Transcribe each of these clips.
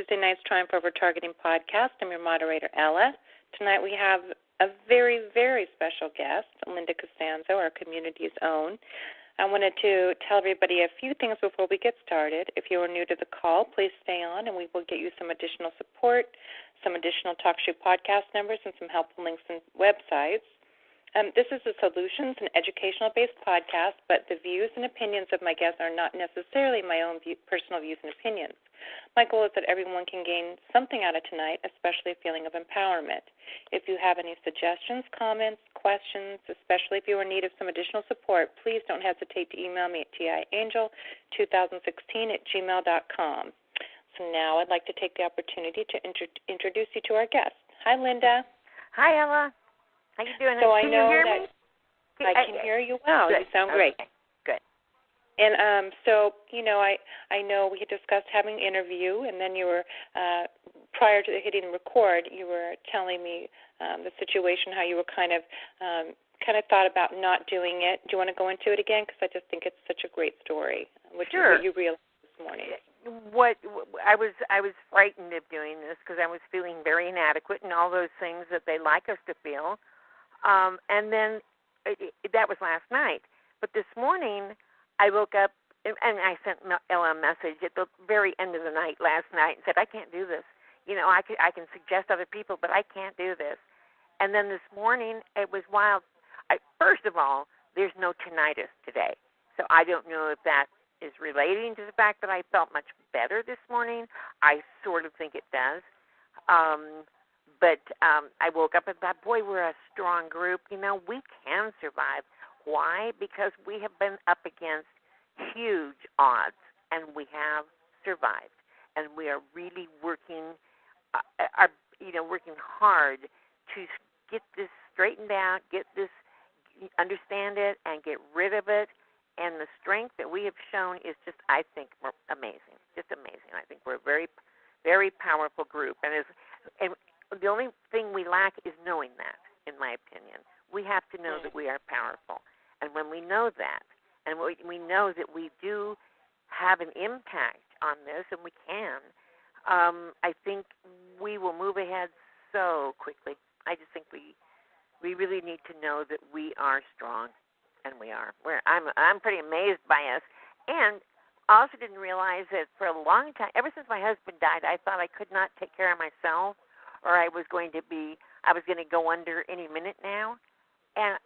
Tuesday Night's Triumph Over Targeting podcast. I'm your moderator, Ella. Tonight we have a very, very special guest, Linda Costanzo, our community's own. I wanted to tell everybody a few things before we get started. If you are new to the call, please stay on, and we will get you some additional support, some additional TalkShoe podcast numbers, and some helpful links and websites. This is a solutions and educational-based podcast, but the views and opinions of my guests are not necessarily my own personal views and opinions. My goal is that everyone can gain something out of tonight, especially a feeling of empowerment. If you have any suggestions, comments, questions, especially if you are in need of some additional support, please don't hesitate to email me at tiangel2016@gmail.com. So now I'd like to take the opportunity to introduce you to our guest. Hi, Linda. Hi, Ella. How you doing? So I can know you hear that me? I can hear you well. Good. You sound great. Okay. Good. And so, you know, I know we had discussed having an interview, and then you were, prior to hitting record, you were telling me the situation, how you were kind of thought about not doing it. Do you want to go into it again? Because I just think it's such a great story. Sure. What you realized this morning. What I was frightened of doing this because I was feeling very inadequate and all those things that they like us to feel. And then that was last night. But this morning I woke up and I sent Ella a message at the very end of the night last night and said, I can't do this. You know, I can suggest other people, but I can't do this. And then this morning it was wild. First of all, there's no tinnitus today. So I don't know if that is relating to the fact that I felt much better this morning. I sort of think it does. But I woke up and thought, boy, we're a strong group. You know, we can survive. Why? Because we have been up against huge odds, and we have survived. And we are really working hard to get this straightened out, understand it, and get rid of it. And the strength that we have shown is just, I think, amazing. Just amazing. I think we're a very, very powerful group. And the only thing we lack is knowing that, in my opinion. We have to know that we are powerful. And when we know that, and we know that we do have an impact on this, and we can, I think we will move ahead so quickly. I just think we really need to know that we are strong. And we are. I'm pretty amazed by us. And I also didn't realize that for a long time, ever since my husband died, I thought I could not take care of myself, or I was going to go under any minute now. And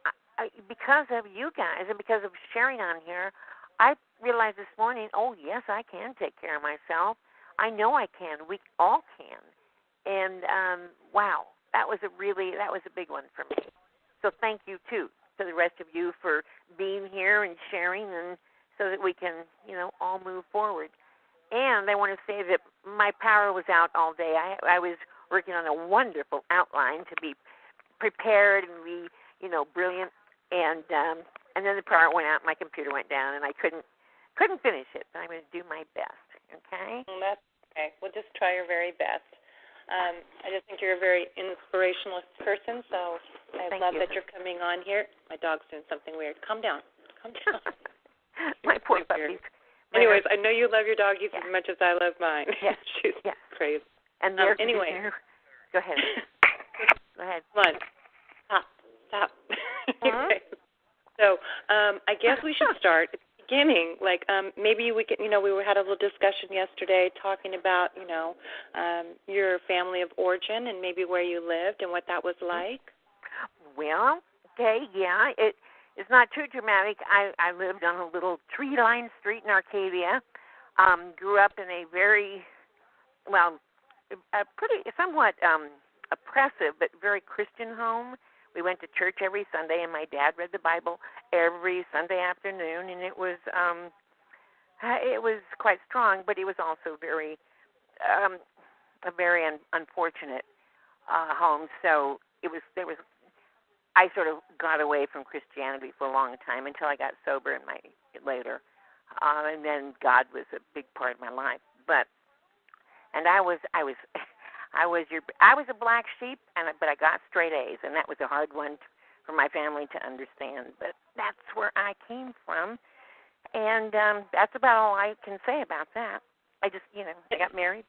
because of you guys and because of sharing on here, I realized this morning, oh, yes, I can take care of myself. I know I can. We all can. And, wow, that was a big one for me. So thank you, too, to the rest of you for being here and sharing, and so that we can, all move forward. And I want to say that my power was out all day. I was working on a wonderful outline to be prepared and be, brilliant. And then the power went out, my computer went down, and I couldn't finish it. But I'm going to do my best. Okay. That's okay. We'll just try your very best. I just think you're a very inspirational person, so I love that you're coming on here. My dog's doing something weird. Calm down. My poor puppy. Anyways, I know you love your doggies as much as I love mine. Yeah. She's crazy. And anyway. Go ahead. Go ahead. Come on. Stop. Okay. So I guess we should start at the beginning. Like maybe we could, we had a little discussion yesterday talking about, your family of origin and maybe where you lived and what that was like. Well, okay, yeah. It's not too dramatic. I lived on a little tree-lined street in Arcadia. Grew up in a very, somewhat oppressive but very Christian home. We went to church every Sunday, and my dad read the Bible every Sunday afternoon, and it was quite strong, but it was also very a very unfortunate home. So I sort of got away from Christianity for a long time until I got sober later, and then God was a big part of my life. But I was a black sheep, but I got straight A's, and that was a hard one for my family to understand. But that's where I came from, and that's about all I can say about that. I just, I got married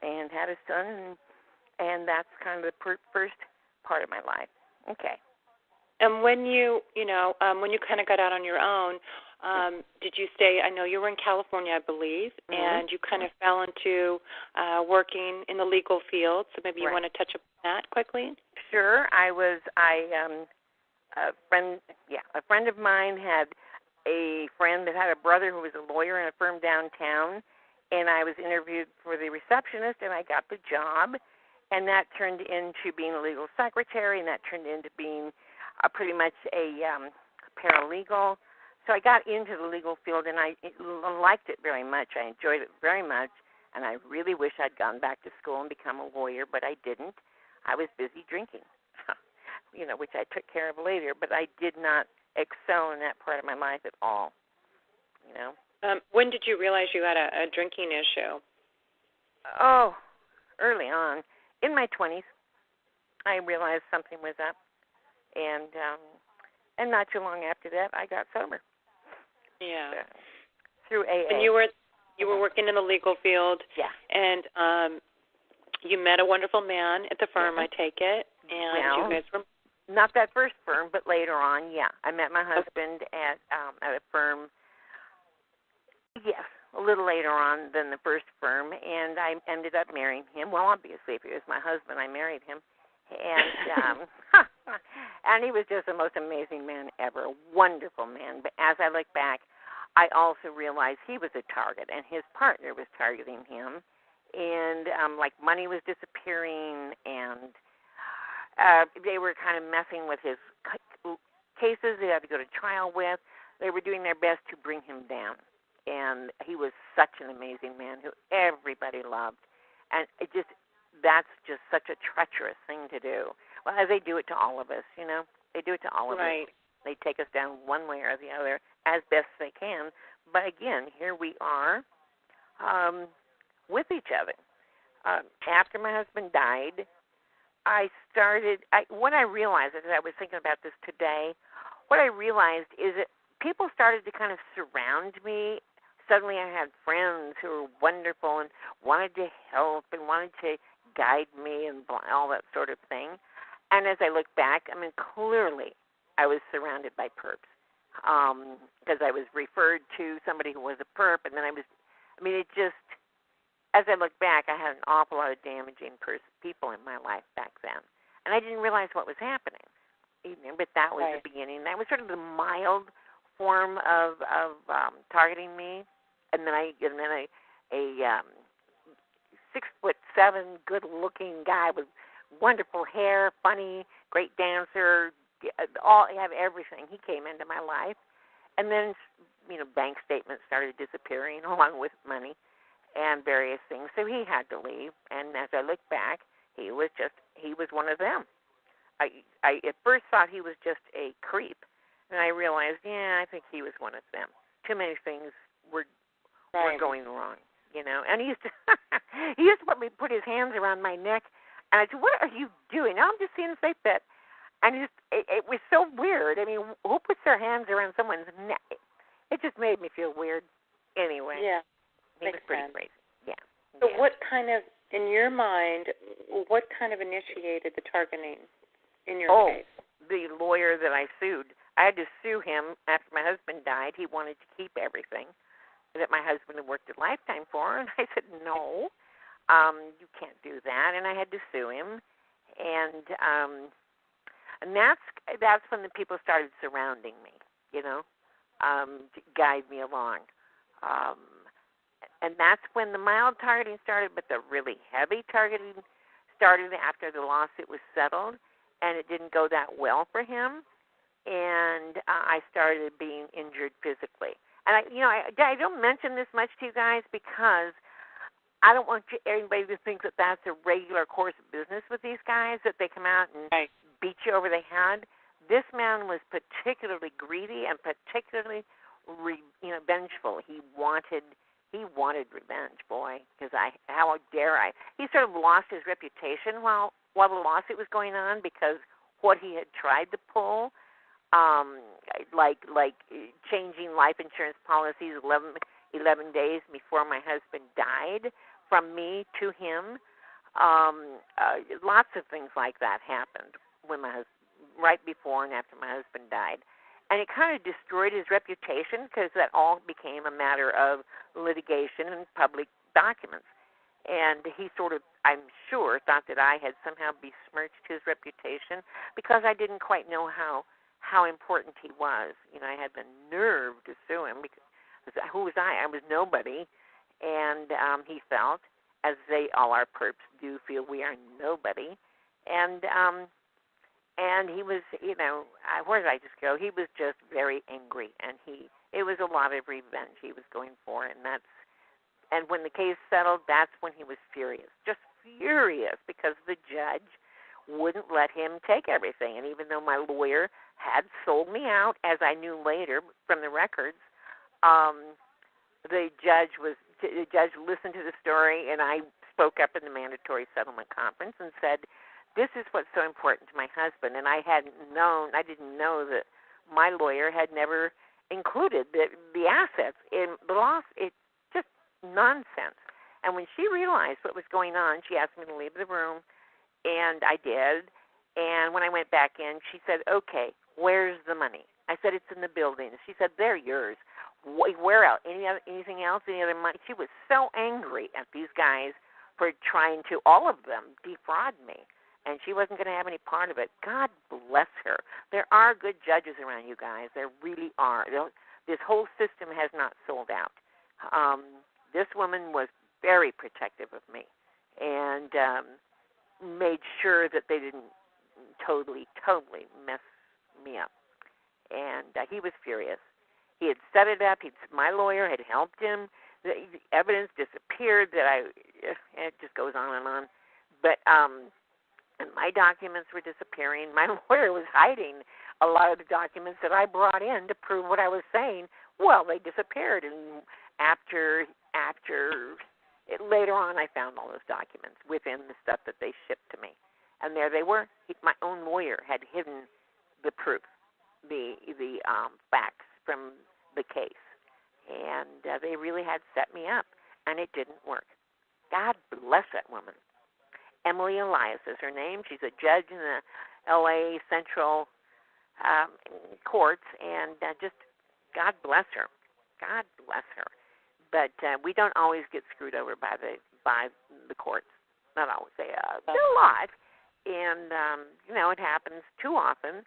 and had a son, and that's kind of the first part of my life. Okay. And when you kind of got out on your own, did you stay? I know you were in California, I believe, and you kind of fell into working in the legal field. So maybe you want to touch upon that quickly. Sure. A friend of mine had a friend that had a brother who was a lawyer in a firm downtown, and I was interviewed for the receptionist, and I got the job, and that turned into being a legal secretary, and that turned into being pretty much a paralegal. So I got into the legal field, and I liked it very much. I enjoyed it very much, and I really wish I'd gone back to school and become a lawyer, but I didn't. I was busy drinking, which I took care of later, but I did not excel in that part of my life at all, When did you realize you had a drinking issue? Oh, early on. In my 20s, I realized something was up, and not too long after that, I got sober. Yeah. Through AA. And you were working in the legal field. Yeah. And you met a wonderful man at the firm, I take it, and you guys were. Not that first firm, but later on, yeah. I met my husband at a firm, yes, a little later on than the first firm, and I ended up marrying him. Well, obviously, if he was my husband, I married him. And and he was just the most amazing man ever, a wonderful man. But as I look back, I also realized he was a target, and his partner was targeting him. And, money was disappearing, and they were kind of messing with his cases they had to go to trial with. They were doing their best to bring him down. And he was such an amazing man who everybody loved. And that's just such a treacherous thing to do. Well, as they do it to all of us, They do it to all of us. They take us down one way or the other as best they can. But again, here we are with each other. After my husband died, what I realized, as I was thinking about this today, what I realized is that people started to kind of surround me. Suddenly I had friends who were wonderful and wanted to help and wanted to guide me and all that sort of thing. And as I look back, clearly I was surrounded by perps because I was referred to somebody who was a perp, and then as I look back, I had an awful lot of damaging people in my life back then. And I didn't realize what was happening. But that was the beginning. That was sort of the mild form of targeting me. And then a 6'7", good-looking guy with wonderful hair, funny, great dancer, have everything. He came into my life. And then, bank statements started disappearing along with money and various things. So he had to leave. And as I look back, he was one of them. I at first thought he was just a creep. And I realized, I think he was one of them. Too many things were going wrong, And he used to put his hands around my neck, and I said, "What are you doing?" "No, I'm just seeing if they fit." And it was so weird. Who puts their hands around someone's neck? It just made me feel weird. Anyway. Yeah. He was pretty crazy. Yeah. So what kind of, in your mind, what kind of initiated the targeting in your case? The lawyer that I sued. I had to sue him after my husband died. He wanted to keep everything that my husband had worked a lifetime for, and I said, no, you can't do that, and I had to sue him. And that's when the people started surrounding me, to guide me along. And that's when the mild targeting started, but the really heavy targeting started after the lawsuit was settled, and it didn't go that well for him. And I started being injured physically. And I don't mention this much to you guys because I don't want anybody to think that that's a regular course of business with these guys, that they come out and beat you over the head. This man was particularly greedy and particularly vengeful. He wanted revenge, boy, because how dare I? He sort of lost his reputation while the lawsuit was going on because what he had tried to pull, like changing life insurance policies 11 days before my husband died from me to him, Lots of things like that happened when right before and after my husband died. And it kind of destroyed his reputation because that all became a matter of litigation and public documents. And he sort of, I'm sure, thought that I had somehow besmirched his reputation because I didn't quite know how important he was. I had the nerve to sue him because who was I? I was nobody. And he felt, as all our perps do feel, we are nobody. And he was, where did I just go? He was just very angry, and it was a lot of revenge he was going for, and when the case settled, that's when he was furious, just furious, because the judge wouldn't let him take everything. And even though my lawyer had sold me out, as I knew later from the records, the judge listened to the story, and I spoke up in the mandatory settlement conference and said, this is what's so important to my husband. And I didn't know that my lawyer had never included the assets in the loss. It's just nonsense. And when she realized what was going on, she asked me to leave the room, and I did. And when I went back in, she said, okay, where's the money? I said, it's in the building. She said, they're yours. Where else? Anything else? Any other money? She was so angry at these guys for trying to, all of them, defraud me. And she wasn't going to have any part of it. God bless her. There are good judges around, you guys. There really are. This whole system has not sold out. This woman was very protective of me and made sure that they didn't totally mess me up. And he was furious. He had set it up. My lawyer had helped him. The evidence disappeared. It just goes on and on. But and my documents were disappearing. My lawyer was hiding a lot of the documents that I brought in to prove what I was saying. Well, they disappeared, and later on, I found all those documents within the stuff that they shipped to me, and there they were. My own lawyer had hidden the proof, the facts from the case, and they really had set me up, and it didn't work. God bless that woman. Emily Elias is her name. She's a judge in the L.A. Central courts, and just God bless her. God bless her. But we don't always get screwed over by the courts. Not always. They a lot, and it happens too often.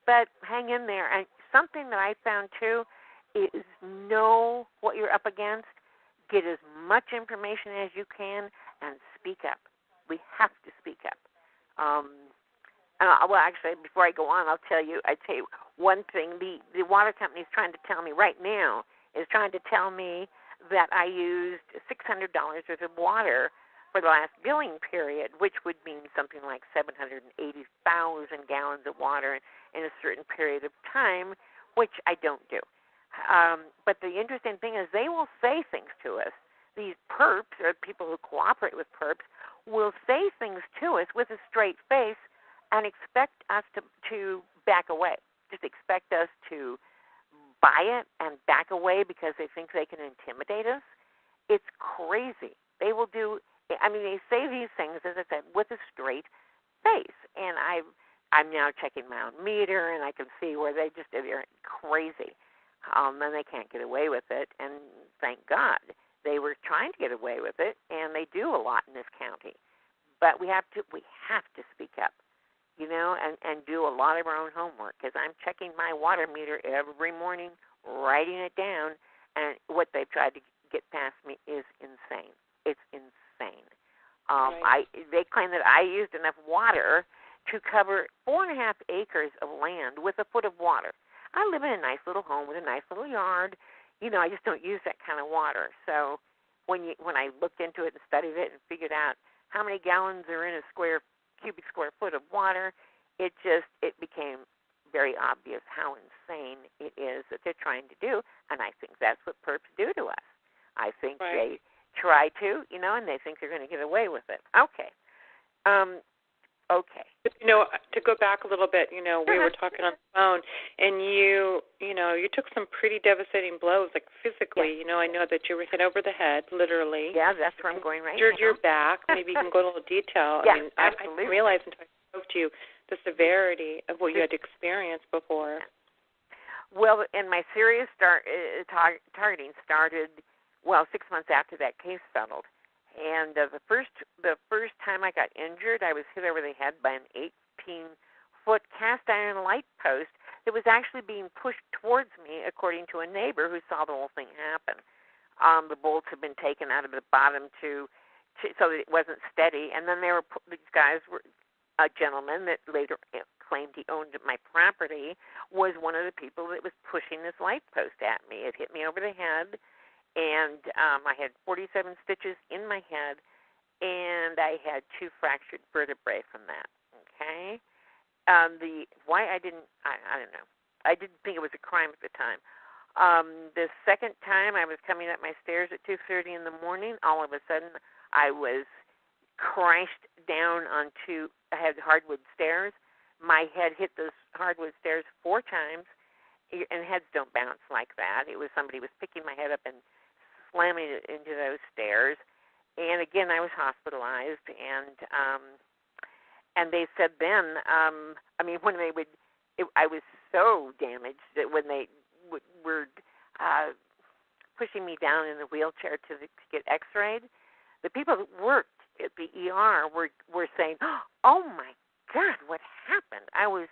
But hang in there. And something that I found too is know what you're up against. Get as much information as you can, and speak up. We have to speak up. Well, actually, before I go on, I'd tell you one thing. The water company is trying to tell me right now, is trying to tell me that I used $600 worth of water for the last billing period, which would mean something like 780,000 gallons of water in a certain period of time, which I don't do. But the interesting thing is they will say things to us. These perps, or people who cooperate with perps, will say things to us with a straight face and expect us to back away. Just expect us to buy it and back away because they think they can intimidate us. It's crazy. They will do, they say these things, as I said, with a straight face. And I'm now checking my own meter, and I can see where they're crazy. And they can't get away with it, and thank God. They were trying to get away with it, and they do a lot in this county. But we have to speak up, and do a lot of our own homework, because I'm checking my water meter every morning, writing it down, and what they've tried to get past me is insane. It's insane. Right. They claim that I used enough water to cover 4.5 acres of land with a foot of water. I live in a nice little home with a nice little yard. I just don't use that kind of water. So when I looked into it and studied it and figured out how many gallons are in a cubic square foot of water, it became very obvious how insane it is that they're trying to do. And I think that's what perps do to us. I think They try to, and they think they're going to get away with it. Okay. Okay. To go back a little bit, we were talking on the phone, and you took some pretty devastating blows, like physically. Yeah. I know that you were hit over the head, literally. Yeah, that's where I'm going right now. Injured your back. Maybe you can go into a little detail. Yeah, I absolutely. didn't realize until I spoke to you the severity of what you had experienced before. Well, and my serious targeting started, 6 months after that case settled. And the first time I got injured, I was hit over the head by an 18-foot cast iron light post that was actually being pushed towards me, according to a neighbor who saw the whole thing happen. The bolts had been taken out of the bottom so that it wasn't steady, and then these guys were a gentleman that later claimed he owned my property was one of the people that was pushing this light post at me. It hit me over the head, and I had 47 stitches in my head, and I had 2 fractured vertebrae from that. Okay, why I don't know. I didn't think it was a crime at the time. The second time I was coming up my stairs at 2:30 in the morning, all of a sudden I was crashed down onto. I had hardwood stairs. My head hit those hardwood stairs 4 times, and heads don't bounce like that. It was somebody was picking my head up and slamming it into those stairs. And again, I was hospitalized, and they said then, when they would, I was so damaged that when they were pushing me down in the wheelchair to get X-rayed, the people that worked at the ER were saying, "Oh my God, what happened?" I was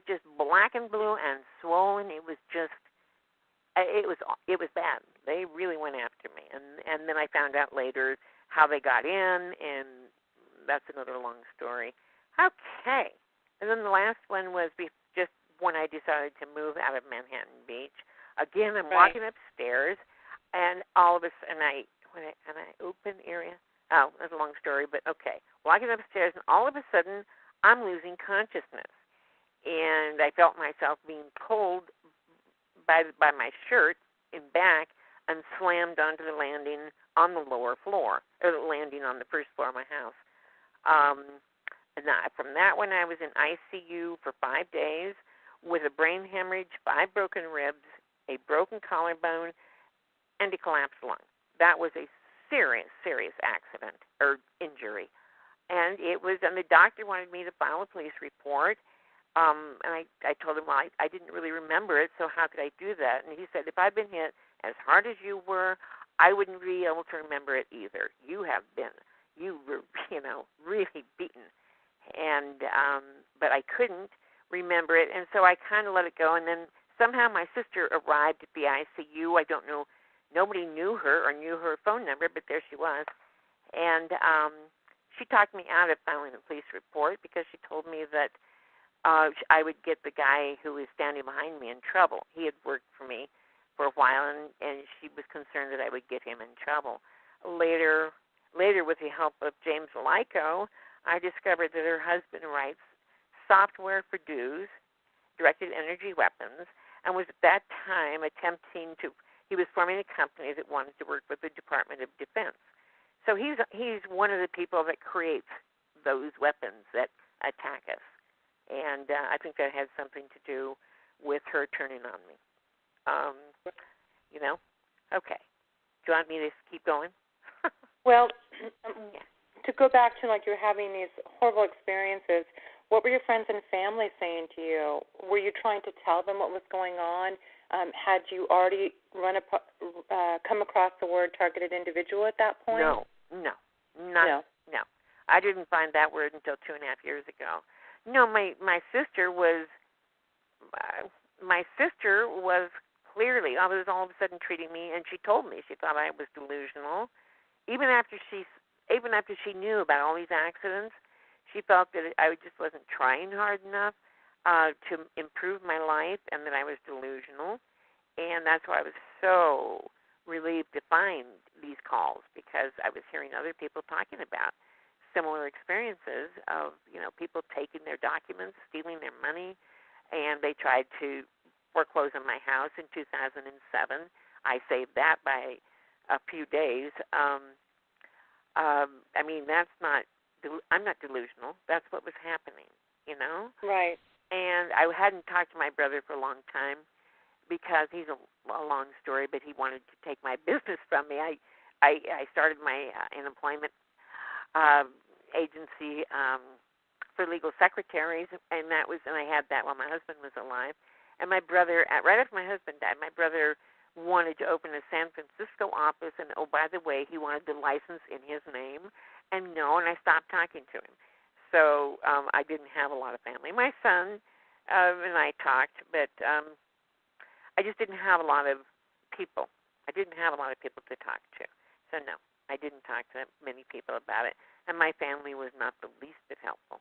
just black and blue and swollen. It was bad. They really went after me, and then I found out later how they got in, and that's another long story. Okay, and then the last one was just when I decided to move out of Manhattan Beach. Again, I'm walking upstairs, and all of a sudden, when I open area. Oh, that's a long story, but okay. Walking upstairs, and all of a sudden, I'm losing consciousness, and I felt myself being pulled by my shirt in back and slammed onto the landing on the lower floor, or the landing on the first floor of my house. And from that one, I was in ICU for 5 days with a brain hemorrhage, 5 broken ribs, a broken collarbone, and a collapsed lung. That was a serious accident or injury. And the doctor wanted me to file a police report. And I told him, well, I didn't really remember it, so how could I do that? And he said, if I'd been hit as hard as you were, I wouldn't be able to remember it either. You were, really beaten. And but I couldn't remember it, and so I kind of let it go. And then somehow my sister arrived at the ICU. I don't know. Nobody knew her or knew her phone number, but there she was. And she talked me out of filing a police report because she told me that I would get the guy who was standing behind me in trouble. He had worked for me for a while, and she was concerned that I would get him in trouble. Later, with the help of James Lyko, I discovered that her husband writes software for DEWs, directed energy weapons, and was at that time he was forming a company that wanted to work with the Department of Defense. So he's one of the people that creates those weapons that attack us. And I think that has something to do with her turning on me. Okay. Do you want me to keep going? Well, to go back to you're having these horrible experiences, what were your friends and family saying to you? Were you trying to tell them what was going on? Had you already come across the word targeted individual at that point? No. I didn't find that word until 2.5 years ago. No, my sister was clearly, I was all of a sudden treating me, and she told me she thought I was delusional. Even after she knew about all these accidents, she felt that I just wasn't trying hard enough to improve my life, and that I was delusional. And that's why I was so relieved to find these calls, because I was hearing other people talking about similar experiences of, people taking their documents, stealing their money, and they tried to foreclose on my house in 2007. I saved that by a few days. I'm not delusional. That's what was happening. you know? Right. And I hadn't talked to my brother for a long time because he's a long story, but he wanted to take my business from me. I started my unemployment agency for legal secretaries, and I had that while my husband was alive. And my brother, right after my husband died, my brother wanted to open a San Francisco office, and oh, by the way, he wanted the license in his name. And I stopped talking to him. So I didn't have a lot of family. My son and I talked, but I just didn't have a lot of people. I didn't have a lot of people to talk to. So, no, I didn't talk to many people about it. And my family was not the least bit helpful.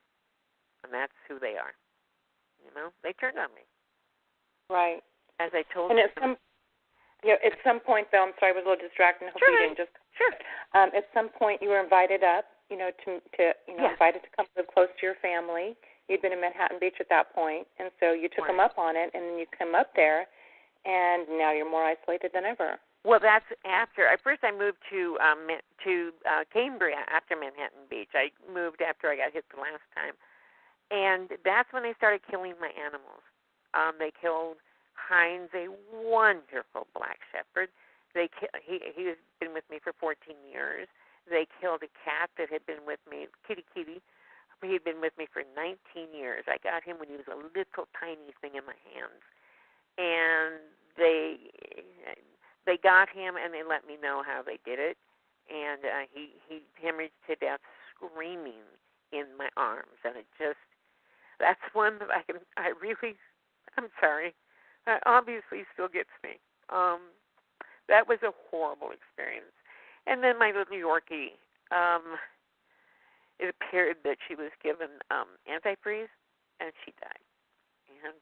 And that's who they are. You know, they turned on me. Right. As I told and them. At some point, though, I'm sorry, I was a little distracted. Sure. Sure. At some point, you were invited up, invited to come live close to your family. You'd been in Manhattan Beach at that point, and so you took them up on it, and then you come up there, and now you're more isolated than ever. Well, that's after. First, I moved to Cambria after Manhattan Beach. I moved after I got hit the last time, and that's when they started killing my animals. They killed Heinz, a wonderful black shepherd. He has been with me for 14 years. They killed a cat that had been with me, Kitty. He had been with me for 19 years. I got him when he was a little tiny thing in my hands, and they got him, and they let me know how they did it, and he hemorrhaged to death, screaming in my arms, and that's one that I'm sorry. That obviously still gets me. That was a horrible experience. And then my little Yorkie, it appeared that she was given antifreeze, and she died. And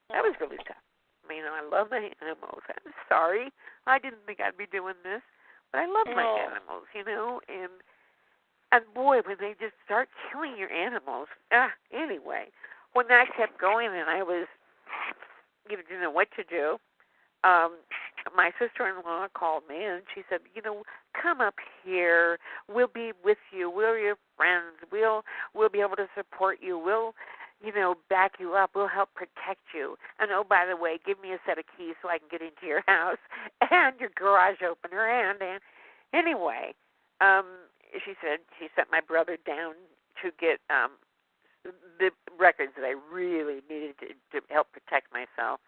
that was really tough. I mean, I love my animals. I'm sorry. I didn't think I'd be doing this, but I love my animals, And boy, when they just start killing your animals. Anyway, when that kept going and I was, didn't know what to do, my sister-in-law called me and she said, come up here. We'll be with you. We're your friends. We'll be able to support you. We'll, back you up. We'll help protect you. And, oh, by the way, give me a set of keys so I can get into your house and your garage opener. And anyway, she said she sent my brother down to get the records that I really needed to help protect myself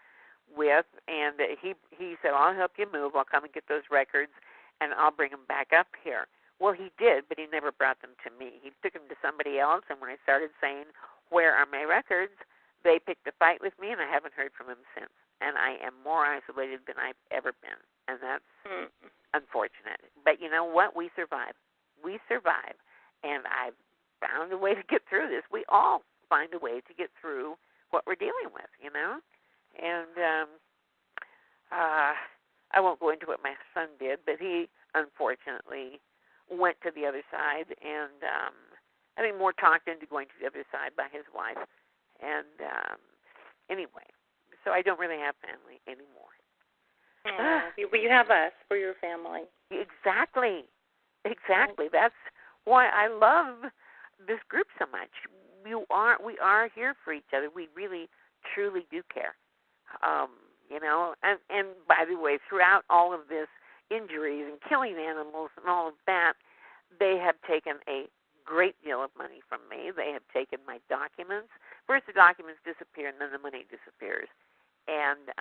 with, and he said, I'll help you move. I'll come and get those records, and I'll bring them back up here. Well, he did, but he never brought them to me. He took them to somebody else, and when I started saying, where are my records, they picked a fight with me, and I haven't heard from him since. And I am more isolated than I've ever been, and that's unfortunate. But you know what? We survive. We survive, and I've found a way to get through this. We all find a way to get through what we're dealing with, And I won't go into what my son did, but he unfortunately went to the other side, and I think more talked into going to the other side by his wife. And anyway, so I don't really have family anymore. Well, you have us. We're your family. Exactly. That's why I love this group so much. We are here for each other. We really, truly do care. And by the way, throughout all of this injuries and killing animals and all of that, they have taken a great deal of money from me. They have taken my documents. First the documents disappear and then the money disappears. And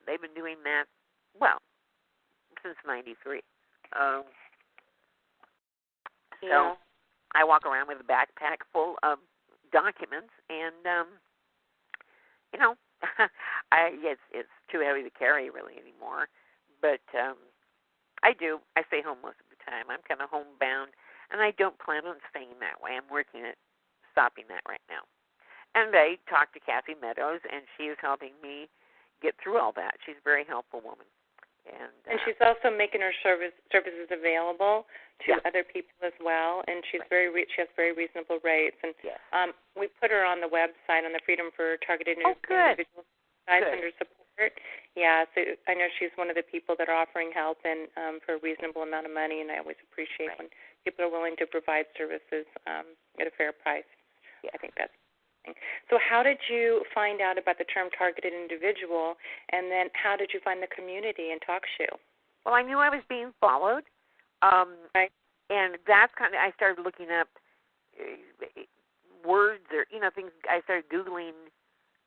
they've been doing that, since 93. So I walk around with a backpack full of documents, and it's too heavy to carry really anymore. But I stay home most of the time. I'm kind of homebound, and I don't plan on staying that way. I'm working at stopping that right now. And I talked to Kathy Meadows, and she is helping me get through all that. She's a very helpful woman. And she's also making her services available to other people as well, and she has very reasonable rates. And we put her on the website on the Freedom for Targeted Individuals site under support. Yeah, so I know she's one of the people that are offering help and for a reasonable amount of money, and I always appreciate when people are willing to provide services at a fair price. I think that's So how did you find out about the term targeted individual, and then how did you find the community in TalkShoe? Well, I knew I was being followed, Right. and that's I started looking up words or, things. I started Googling,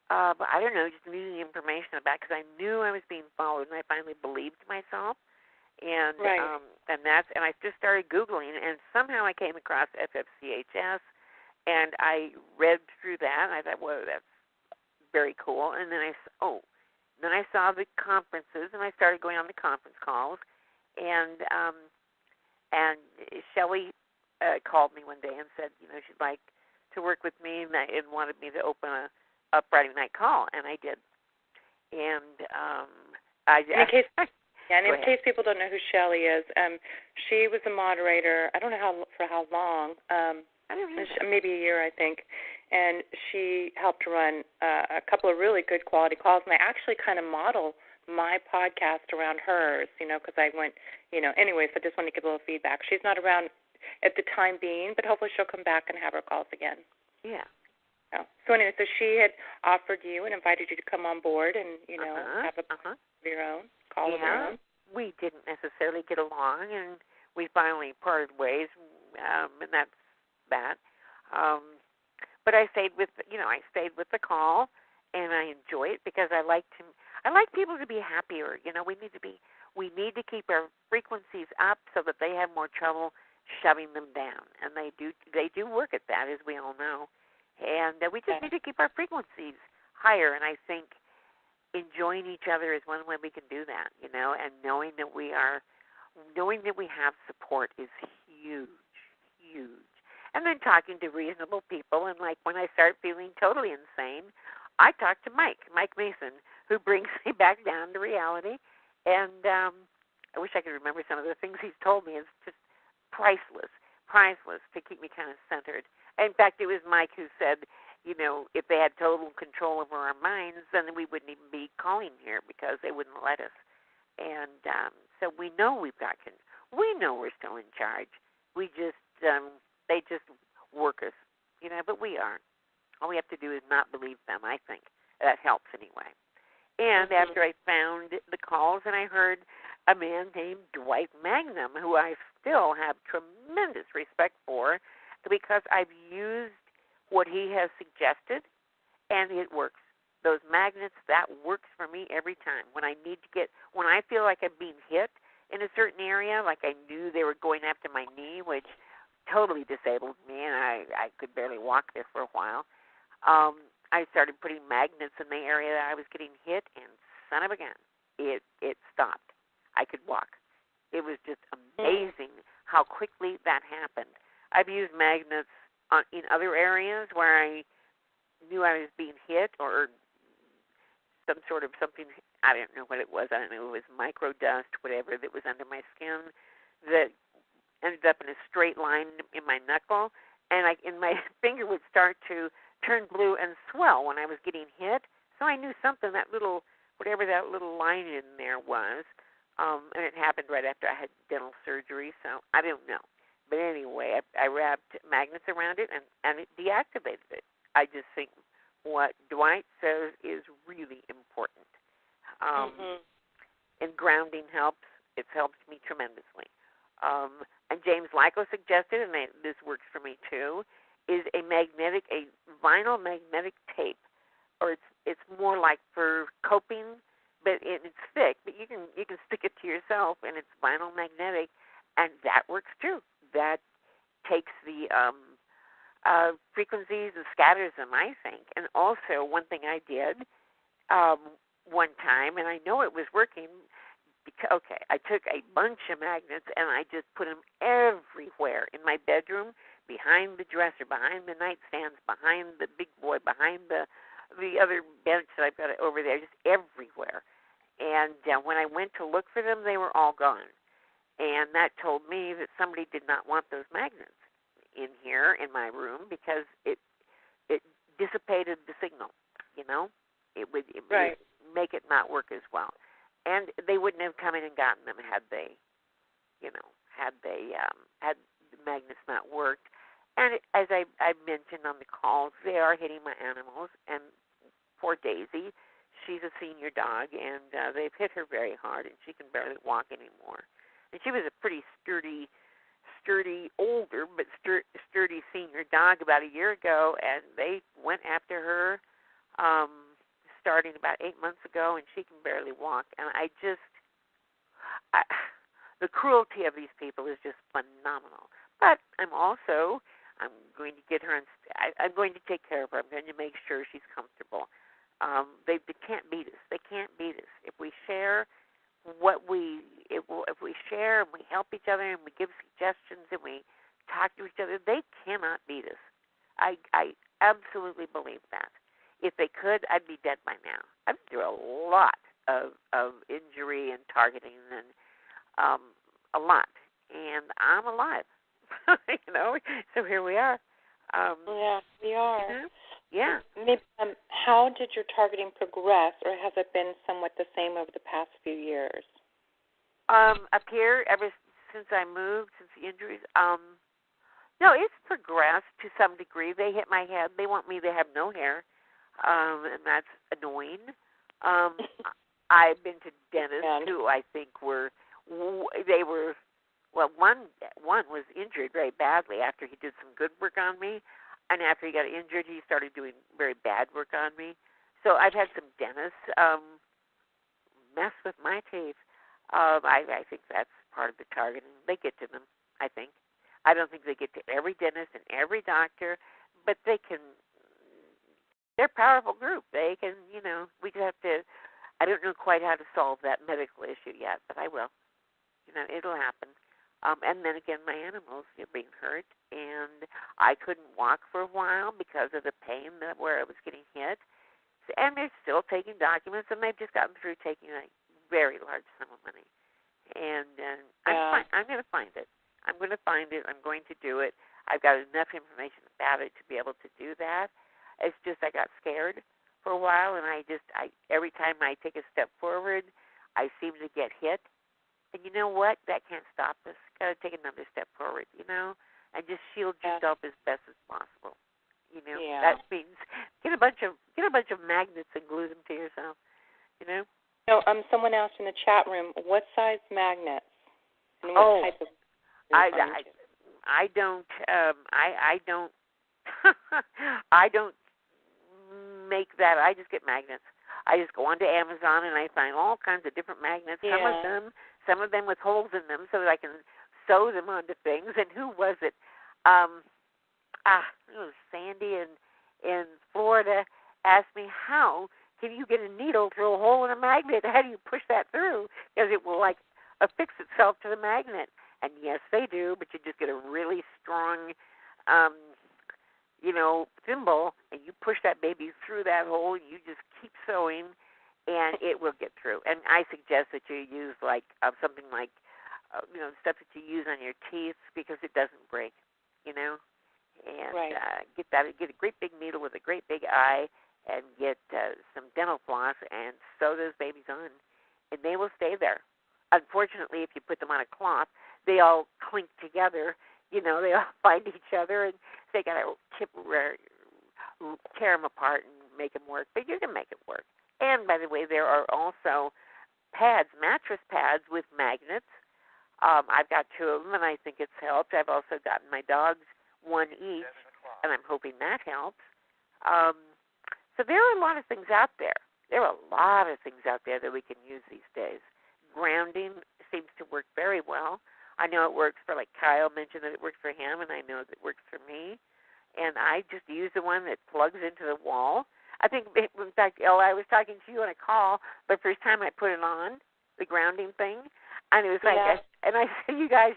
I don't know, just needing information about, because I knew I was being followed, and I finally believed myself. And right. and I just started Googling, and somehow I came across FFCHS, and I read through that, and I thought, whoa, that's very cool. And then I saw the conferences, and I started going on the conference calls, and Shelley called me one day and said, she'd like to work with me, and wanted me to open a Friday night call, and I did. And in case people don't know who Shelley is, she was a moderator. I don't know for how long. Maybe a year, I think. And she helped run a couple of really good quality calls. And I actually kind of model my podcast around hers, because I went, anyways, I just want to give a little feedback. She's not around at the time being, but hopefully she'll come back and have her calls again. Yeah. So anyway, so she had offered you and invited you to come on board and, have a of your own, call of your own. We didn't necessarily get along, and we finally parted ways, and that's that. But I stayed with the call, and I enjoy it because I like people to be happier. We need to keep our frequencies up so that they have more trouble shoving them down, and they do work at that, as we all know. And we just need to keep our frequencies higher, and I think enjoying each other is one way we can do that, and knowing that we have support is huge. And then talking to reasonable people, and like when I start feeling totally insane, I talk to Mike Mason, who brings me back down to reality. And I wish I could remember some of the things he's told me. It's just priceless to keep me kind of centered. In fact, it was Mike who said, if they had total control over our minds, then we wouldn't even be calling here because they wouldn't let us. And so we know we know we're still in charge. We just they just work us, but we aren't. All we have to do is not believe them. I think that helps anyway. And after I found the calls, and I heard a man named Dwight Magnum, who I still have tremendous respect for, because I've used what he has suggested, and it works. Those magnets, that works for me every time. When I feel like I'm being hit in a certain area, like I knew they were going after my knee, which totally disabled me, and I could barely walk there for a while, I started putting magnets in the area that I was getting hit, and son of a gun, it stopped. I could walk. It was just amazing how quickly that happened. I've used magnets in other areas where I knew I was being hit, or something, I don't know what it was. I don't know, it was microdust, whatever, that was under my skin that ended up in a straight line in my knuckle, and my finger would start to turn blue and swell when I was getting hit. So I knew something, whatever that little line in there was, and it happened right after I had dental surgery, so I don't know. But anyway, I wrapped magnets around it, and it deactivated it. I just think what Dwight says is really important. And grounding helps. It's helped me tremendously. And James Lyko suggested, and this works for me too, is a vinyl magnetic tape, or it's more like for coping, but it's thick. But you can stick it to yourself, and it's vinyl magnetic, and that works too. That takes the frequencies and scatters them, I think. And also, one thing I did one time, and I know it was working. I took a bunch of magnets and I just put them everywhere in my bedroom, behind the dresser, behind the nightstands, behind the big boy, behind the other bench that I've got over there, just everywhere. And when I went to look for them, they were all gone. And that told me that somebody did not want those magnets in here in my room because it dissipated the signal. It would make it not work as well. And they wouldn't have come in and gotten them had the magnets not worked. And as I mentioned on the calls, they are hitting my animals. And poor Daisy, she's a senior dog, and they've hit her very hard, and she can barely walk anymore. And she was a pretty sturdy, older but sturdy senior dog about a year ago, and they went after her starting about 8 months ago, and she can barely walk. And the cruelty of these people is just phenomenal. But I'm going to get her, I'm going to take care of her. I'm going to make sure she's comfortable. They can't beat us. They can't beat us. If we share if we share and we help each other and we give suggestions and we talk to each other, they cannot beat us. I absolutely believe that. If they could, I'd be dead by now. I've been through a lot of injury and targeting and a lot, and I'm alive. So here we are. Yeah, we are. Yeah. Maybe, how did your targeting progress, or has it been somewhat the same over the past few years? Up here, ever since I moved, since the injuries, no, it's progressed to some degree. They hit my head. They want me to have no hair, and that's annoying. I've been to dentists who I think one was injured very badly after he did some good work on me, and after he got injured, he started doing very bad work on me. So I've had some dentists mess with my teeth. I think that's part of the targeting. They get to them, I think. I don't think they get to every dentist and every doctor, but they can. They're a powerful group. They can, we just have to. I don't know quite how to solve that medical issue yet, but I will. It'll happen. And then again, my animals are being hurt, and I couldn't walk for a while because of the pain where I was getting hit. And they're still taking documents, and they've just gotten through taking a very large sum of money. And I'm going to find it. I'm going to find it. I'm going to do it. I've got enough information about it to be able to do that. It's just I got scared for a while, and every time I take a step forward, I seem to get hit. And you know what? That can't stop us. Got to take another step forward, and just shield yourself as best as possible. That means get a bunch of magnets and glue them to yourself. So, someone asked in the chat room, what size magnets and what type of? I don't I don't make that. I just get magnets. I just go onto Amazon and I find all kinds of different magnets. Yeah. Some of them with holes in them, so that I can sew them onto things. And who was it? It was Sandy in Florida. Asked me, how can you get a needle through a hole in a magnet? How do you push that through? Because it will affix itself to the magnet. And yes, they do, but you just get a really strong, thimble, and you push that baby through that hole, and you just keep sewing, and it will get through. And I suggest that you use something like, stuff that you use on your teeth because it doesn't break, And right. Get a great big needle with a great big eye, and get some dental floss and sew those babies on, and they will stay there. Unfortunately, if you put them on a cloth, they all clink together. They all find each other, and they got to tear them apart and make them work. But you can make it work. And, by the way, there are also pads, mattress pads with magnets. I've got 2 of them, and I think it's helped. I've also gotten my dogs 1 each, and I'm hoping that helps. So there are a lot of things out there. There are a lot of things out there that we can use these days. Grounding seems to work very well. I know it works for, Kyle mentioned that it works for him, and I know that it works for me. And I just use the one that plugs into the wall. I think, in fact, Ella, I was talking to you on a call the first time I put it on, the grounding thing, and it was and I said, you guys,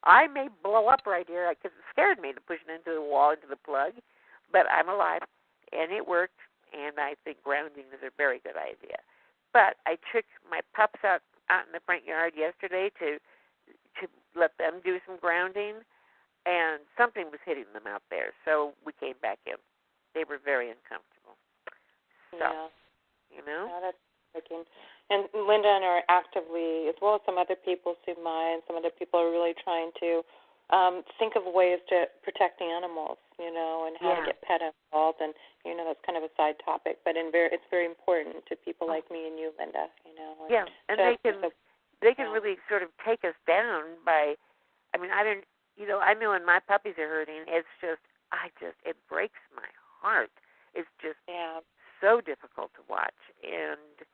I may blow up right here because it scared me to push it into the wall, into the plug, but I'm alive, and it worked, and I think grounding is a very good idea. But I took my pups out in the front yard yesterday to let them do some grounding, and something was hitting them out there, so we came back in. They were very uncomfortable. So, Yeah, that's working. And Linda and I are actively, as well as some other people, Sumai, and some other people are really trying to think of ways to protect animals, and how to get pet involved. And, that's kind of a side topic, but it's very important to people like me and you, Linda, And they can really sort of take us down by, I know when my puppies are hurting, it breaks my heart. It's just so difficult to watch. And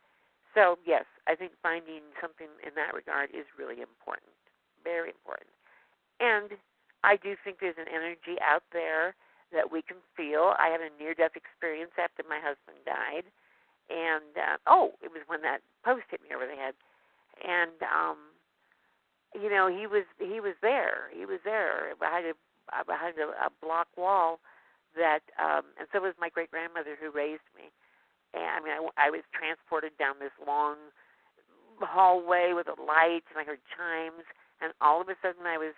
so, yes, I think finding something in that regard is really important, very important. And I do think there's an energy out there that we can feel. I had a near-death experience after my husband died. And, it was when that post hit me over the head. And, he was there. He was there behind a block wall that, and so was my great-grandmother who raised me. And, I was transported down this long hallway with a light, and I heard chimes, and all of a sudden I was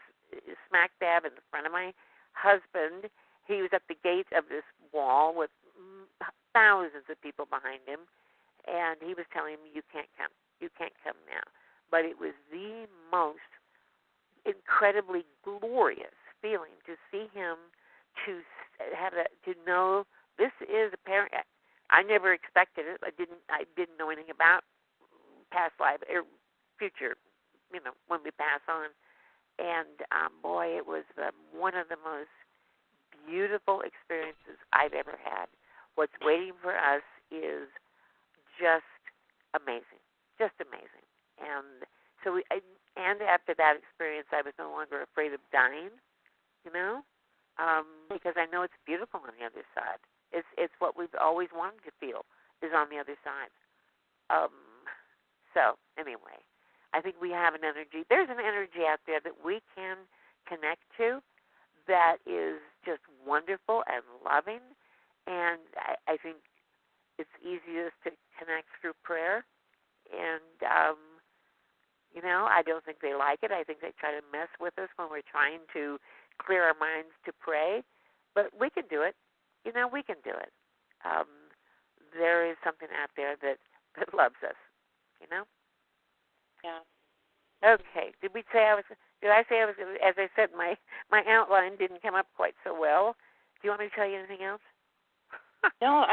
smack dab in the front of my husband. He was at the gate of this wall with thousands of people behind him, and he was telling me, you can't come now. But it was the most incredibly glorious feeling to see him, to know this is a parent. I never expected it. I didn't know anything about past life or future, when we pass on. And boy, it was one of the most beautiful experiences I've ever had. What's waiting for us is just amazing, just amazing. And so and after that experience, I was no longer afraid of dying, because I know it's beautiful on the other side. It's what we've always wanted to feel is on the other side. So anyway, I think we have an energy. There's an energy out there that we can connect to that is just wonderful and loving. And I think it's easiest to connect through prayer. And, I don't think they like it. I think they try to mess with us when we're trying to clear our minds to pray. But we can do it. We can do it. There is something out there that loves us, Yeah. Okay. Did I say I was, as I said, my outline didn't come up quite so well. Do you want me to tell you anything else? No,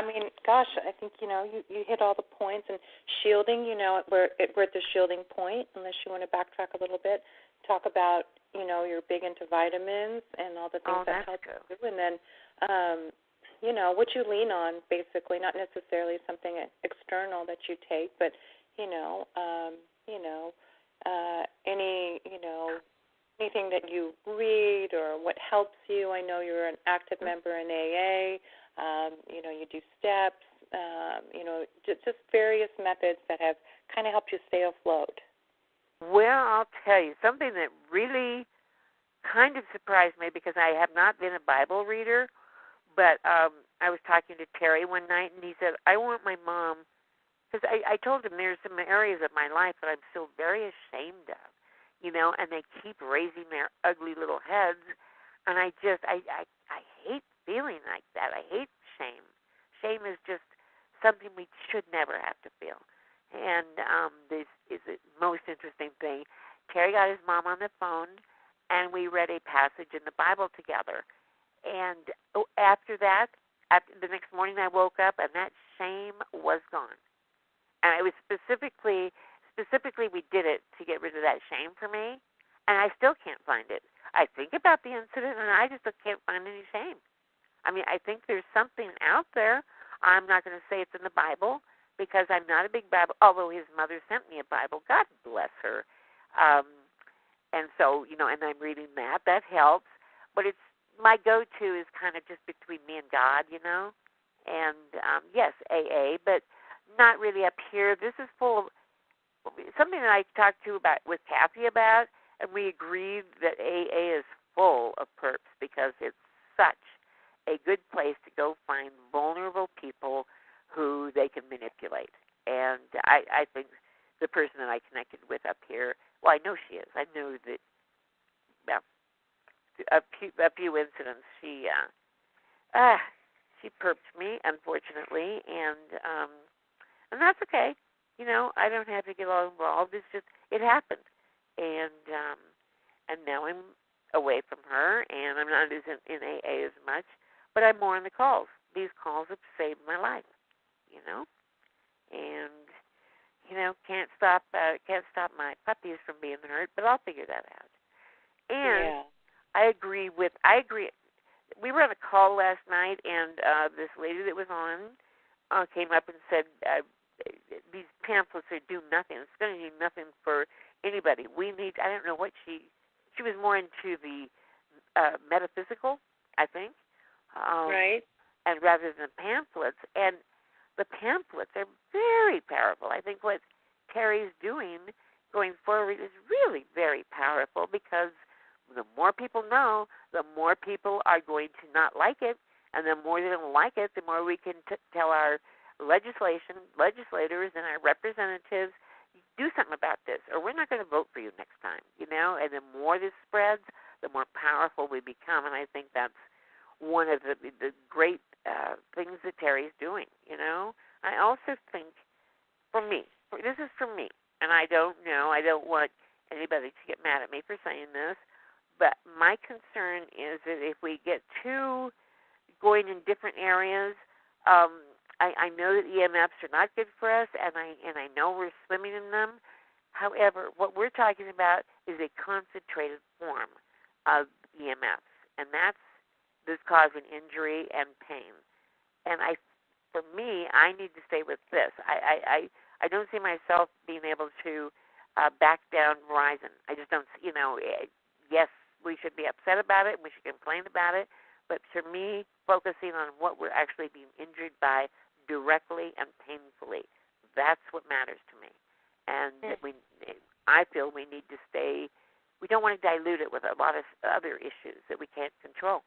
gosh, I think, you hit all the points. And shielding, we're at the shielding point, unless you want to backtrack a little bit, talk about, you're big into vitamins and all the things that help you. And then, what you lean on, basically, not necessarily something external that you take, but, anything that you read or what helps you. I know you're an active member in AA. You do steps, just various methods that have kind of helped you stay afloat. Well, I'll tell you, something that really kind of surprised me, because I have not been a Bible reader, but I was talking to Terry one night, and he said, I want my mom, because I told him there's some areas of my life that I'm still very ashamed of, and they keep raising their ugly little heads, and I hate feeling like that. I hate shame. Shame is just something we should never have to feel. And this is the most interesting thing. Terry got his mom on the phone, and we read a passage in the Bible together. And after that, the next morning I woke up, and that shame was gone. And it was specifically we did it to get rid of that shame for me, and I still can't find it. I think about the incident, and I just can't find any shame. I think there's something out there. I'm not going to say it's in the Bible, because I'm not a big Bible, although his mother sent me a Bible. God bless her. And so, and I'm reading that. That helps. But it's my go-to is kind of just between me and God, And, yes, AA, but not really up here. This is full of something that I talked with Kathy about, and we agreed that AA is full of perps, because it's such a good place to go find vulnerable people who they can manipulate. And I think the person that I connected with up here, well, I know she is. I know that, a few incidents, she perped me, unfortunately, and that's okay. I don't have to get all involved. It's just, it happened. And now I'm away from her, and I'm not as in AA as much, but I'm more on the calls. These calls have saved my life, and can't stop my puppies from being hurt, but I'll figure that out. And I agree. We were on a call last night, and this lady that was on came up and said, these pamphlets do nothing. It's going to do nothing for anybody. I don't know what she was more into the metaphysical, I think. Right. And rather than pamphlets. And the pamphlets are very powerful. I think what Terry's doing going forward is really very powerful, because the more people know, the more people are going to not like it, and the more they don't like it, the more we can tell our legislators and our representatives, do something about this, or we're not going to vote for you next time, And the more this spreads, the more powerful we become, and I think that's one of the great things that Terry's doing, I also think, this is for me, and I don't want anybody to get mad at me for saying this, but my concern is that if we get too going in different areas, I know that EMFs are not good for us, and I know we're swimming in them. However, what we're talking about is a concentrated form of EMFs, and that's causing injury and pain. And for me, I need to stay with this. I don't see myself being able to back down Verizon. I just don't. Yes, we should be upset about it, and we should complain about it. But for me, focusing on what we're actually being injured by directly and painfully, that's what matters to me. And I feel we need to stay. We don't want to dilute it with a lot of other issues that we can't control.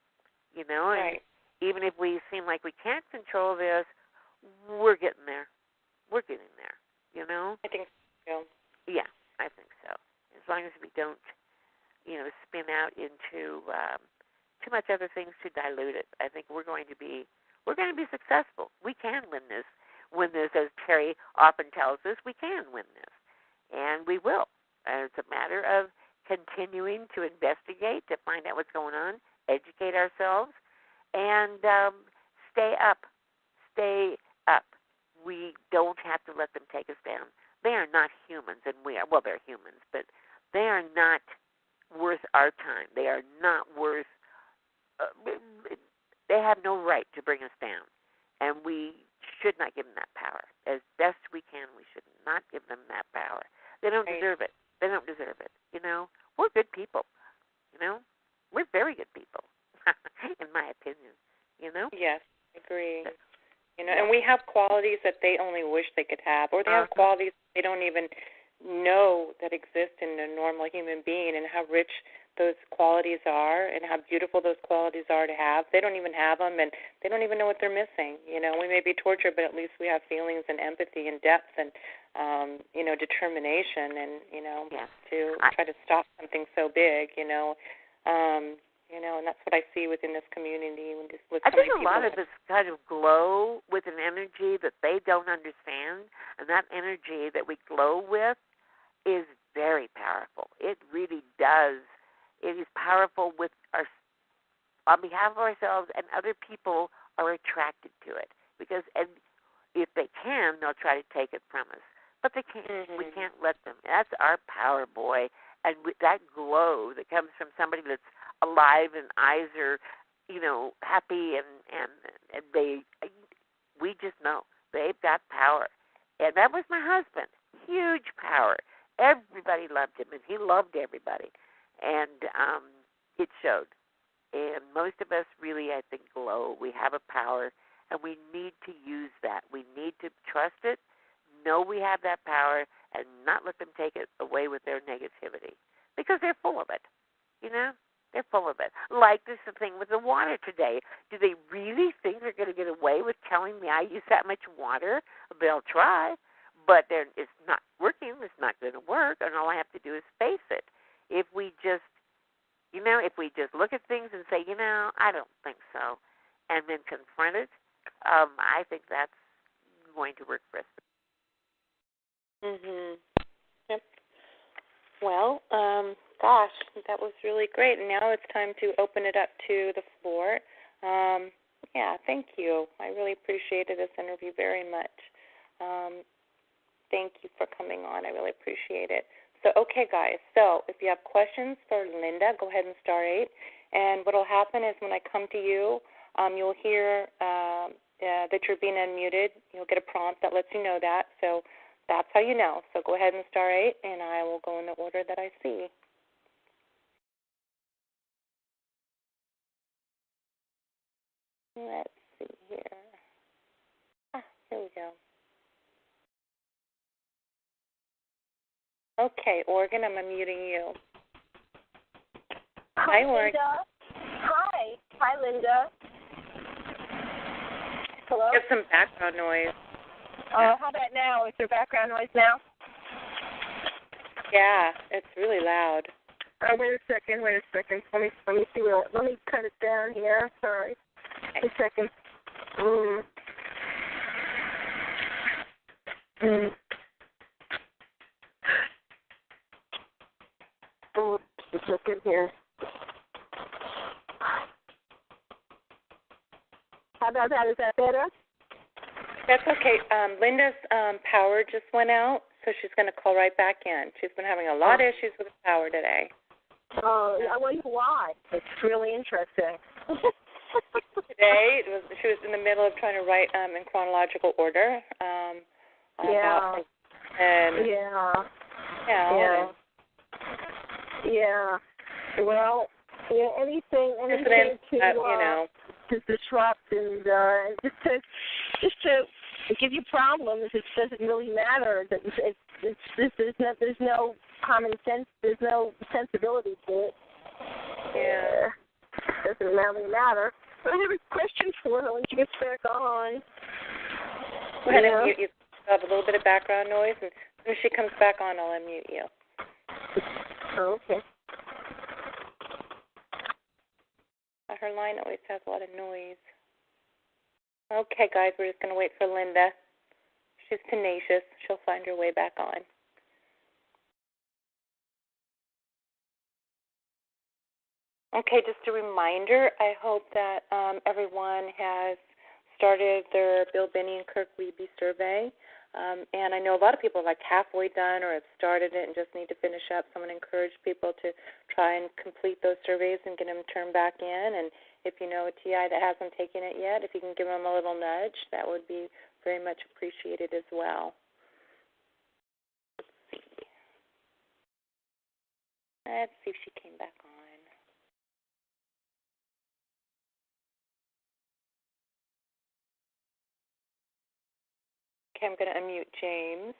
Right. And even if we seem like we can't control this, we're getting there. We're getting there, I think so. Yeah, I think so. As long as we don't, spin out into too much other things to dilute it, I think we're going to be successful. We can win this, as Terry often tells us. We can win this, and we will. And it's a matter of continuing to investigate, to find out what's going on, educate ourselves, and stay up. Stay up. We don't have to let them take us down. They are not humans, and we are. Well, they're humans, but they are not worth our time. They are not worth. They have no right to bring us down, and we should not give them that power. As best we can, we should not give them that power. They don't deserve it. They don't deserve it. We're good people. We're very good people, in my opinion. Yes, I agree. And we have qualities that they only wish they could have, or they have qualities they don't even know that exist in a normal human being, and how rich those qualities are and how beautiful those qualities are to have. They don't even have them, and they don't even know what they're missing. We may be tortured, but at least we have feelings and empathy and depth and, determination and, to try to stop something so big, and that's what I see within this community. With I think a lot of us kind of glow with an energy that they don't understand, and that energy that we glow with is very powerful. It really does. It is powerful on behalf of ourselves, and other people are attracted to it. Because if they can, they'll try to take it from us. But they can't. Mm-hmm. We can't let them. That's our power, boy. And that glow that comes from somebody that's alive and eyes are, happy, and we just know they've got power. And that was my husband. Huge power. Everybody loved him, and he loved everybody. And it showed. And most of us really, I think, glow. We have a power, and we need to use that. We need to trust it, know we have that power, and not let them take it away with their negativity. Because they're full of it, They're full of it. Like this thing with the water today. Do they really think they're going to get away with telling me I use that much water? They'll try, but it's not working. It's not going to work, and all I have to do is face it. If we just, if we just look at things and say, I don't think so, and then confront it, I think that's going to work for us. Mhm. Yep. Well, Gosh, that was really great. And now it's time to open it up to the floor. Yeah, thank you. I really appreciated this interview very much. Thank you for coming on. I really appreciate it. So, okay, guys. So, if you have questions for Linda, go ahead and star 8. And what will happen is when I come to you, you'll hear that you're being unmuted. You'll get a prompt that lets you know that. So that's how you know. So go ahead and star 8, and I will go in the order that I see. Let's see here. Here we go. Okay, Oregon, I'm unmuting you. Hi, Oregon. Linda. Hi, Linda. Hello? You have some background noise. How about now? Is there background noise now? Yeah, it's really loud. Wait a second. Let me see. Let me cut it down here. Sorry. Okay. A second. A second here. How about that? Is that better? That's okay. Linda's power just went out, so she's going to call right back in. She's been having a lot of issues with the power today. I wonder why. It's really interesting. Today, she was in the middle of trying to write in chronological order. Yeah. Well, anything to disrupt and just to give you problems. It doesn't really matter. There's no common sense. There's no sensibility to it. Yeah. Doesn't really matter. I have a question for her when she gets back on. Go ahead and mute you. You'll have a little bit of background noise, and when she comes back on, I'll unmute you. Oh, okay. Her line always has a lot of noise. Okay, guys, we're just going to wait for Linda. She's tenacious. She'll find her way back on. Okay, just a reminder, I hope that everyone has started their Bill Binney and Kirk Wiebe survey. And I know a lot of people are like halfway done or have started it and just need to finish up. So I'm going to encourage people to try and complete those surveys and get them turned back in. And if you know a TI that hasn't taken it yet, if you can give them a little nudge, that would be very much appreciated as well. Let's see if she came back on. Okay, I'm going to unmute James.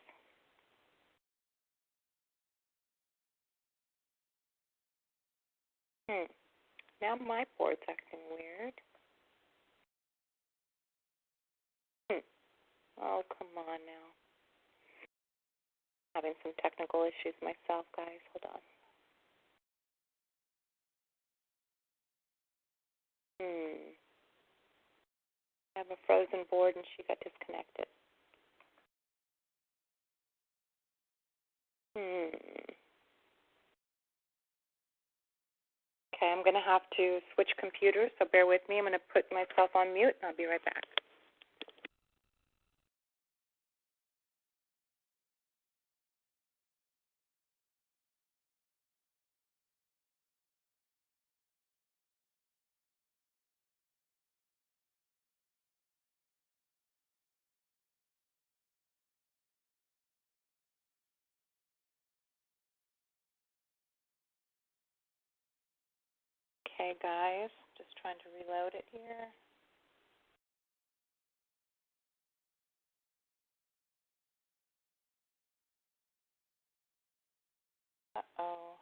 Now my board's acting weird. Oh, come on now. Having some technical issues myself, guys. Hold on. I have a frozen board and she got disconnected. Okay, I'm going to have to switch computers, so bear with me. I'm going to put myself on mute, and I'll be right back. Okay, guys, just trying to reload it here. Uh-oh.